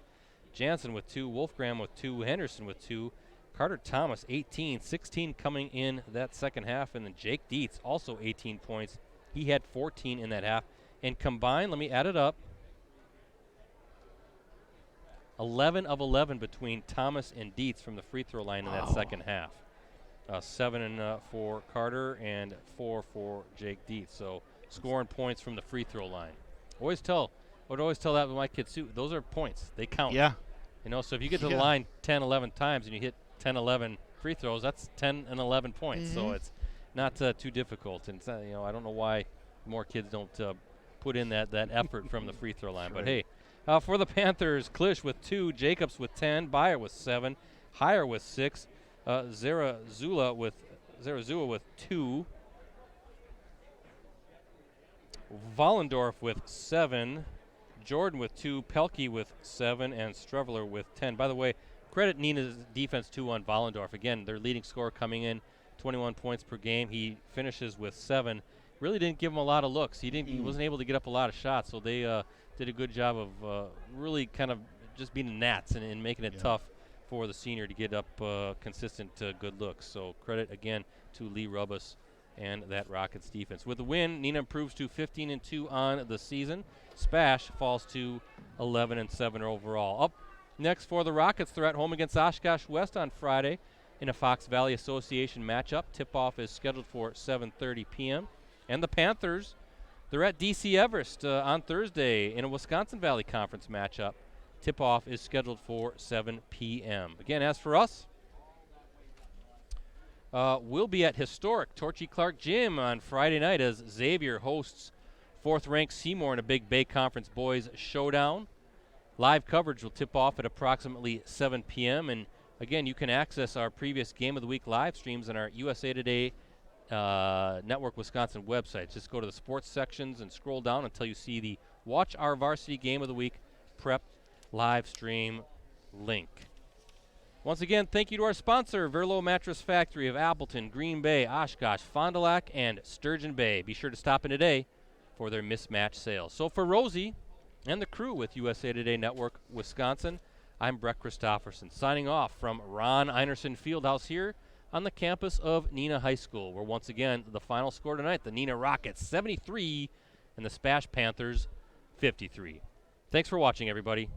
Jansen with 2, Wolfgram with 2, Henderson with 2, Carter Thomas 18, 16 coming in that second half, and then Jake Dietz also 18 points. He had 14 in that half. And combined, let me add it up, 11 of 11 between Thomas and Dietz from the free throw line in that second half. 7 for Carter and 4 for Jake Dietz. So scoring points from the free throw line. I would always tell that with my kids too. Those are points. They count. Yeah. You know, so if you get to the line 10, 11 times and you hit 10, 11 free throws, that's 10 and 11 points. Mm-hmm. So it's not too difficult. And I don't know why more kids don't put in that effort from the free throw line. But hey, for the Panthers, Klisch with 2, Jacobs with 10, Bayer with 7, Heyer with 6, Zarazua with 2, Vollendorf with 7, Jordan with 2, Pelkey with 7, and Streveler with 10. By the way, credit Neenah's defense too on Vollendorf. Again, their leading scorer coming in, 21 points per game. He finishes with 7. Really didn't give him a lot of looks. He wasn't able to get up a lot of shots. So they did a good job of really kind of just being gnats and making it tough for the senior to get up consistent good looks. So credit again to Lee Rubus and that Rockets defense. With the win, Neenah improves to 15-2 on the season. Spash falls to 11-7 overall. Up next for the Rockets, they're at home against Oshkosh West on Friday in a Fox Valley Association matchup. Tip-off is scheduled for 7:30 p.m. And the Panthers, they're at DC Everest on Thursday in a Wisconsin Valley Conference matchup. Tip-off is scheduled for 7 p.m. Again, as for us, we'll be at historic Torchy Clark Gym on Friday night as Xavier hosts 4th-ranked Seymour in a big Bay Conference boys showdown. Live coverage will tip off at approximately 7 p.m. And again, you can access our previous Game of the Week live streams on our USA Today Network Wisconsin website. Just go to the sports sections and scroll down until you see the Watch Our Varsity Game of the Week Prep live stream link. Once again, thank you to our sponsor, Verlo Mattress Factory of Appleton, Green Bay, Oshkosh, Fond du Lac, and Sturgeon Bay. Be sure to stop in today for their mismatch sales. So for Rosie and the crew with USA Today Network Wisconsin, I'm Brett Christopherson, signing off from Ron Einerson Fieldhouse here on the campus of Neenah High School, where once again, the final score tonight, the Neenah Rockets 73 and the Spash Panthers 53. Thanks for watching, everybody.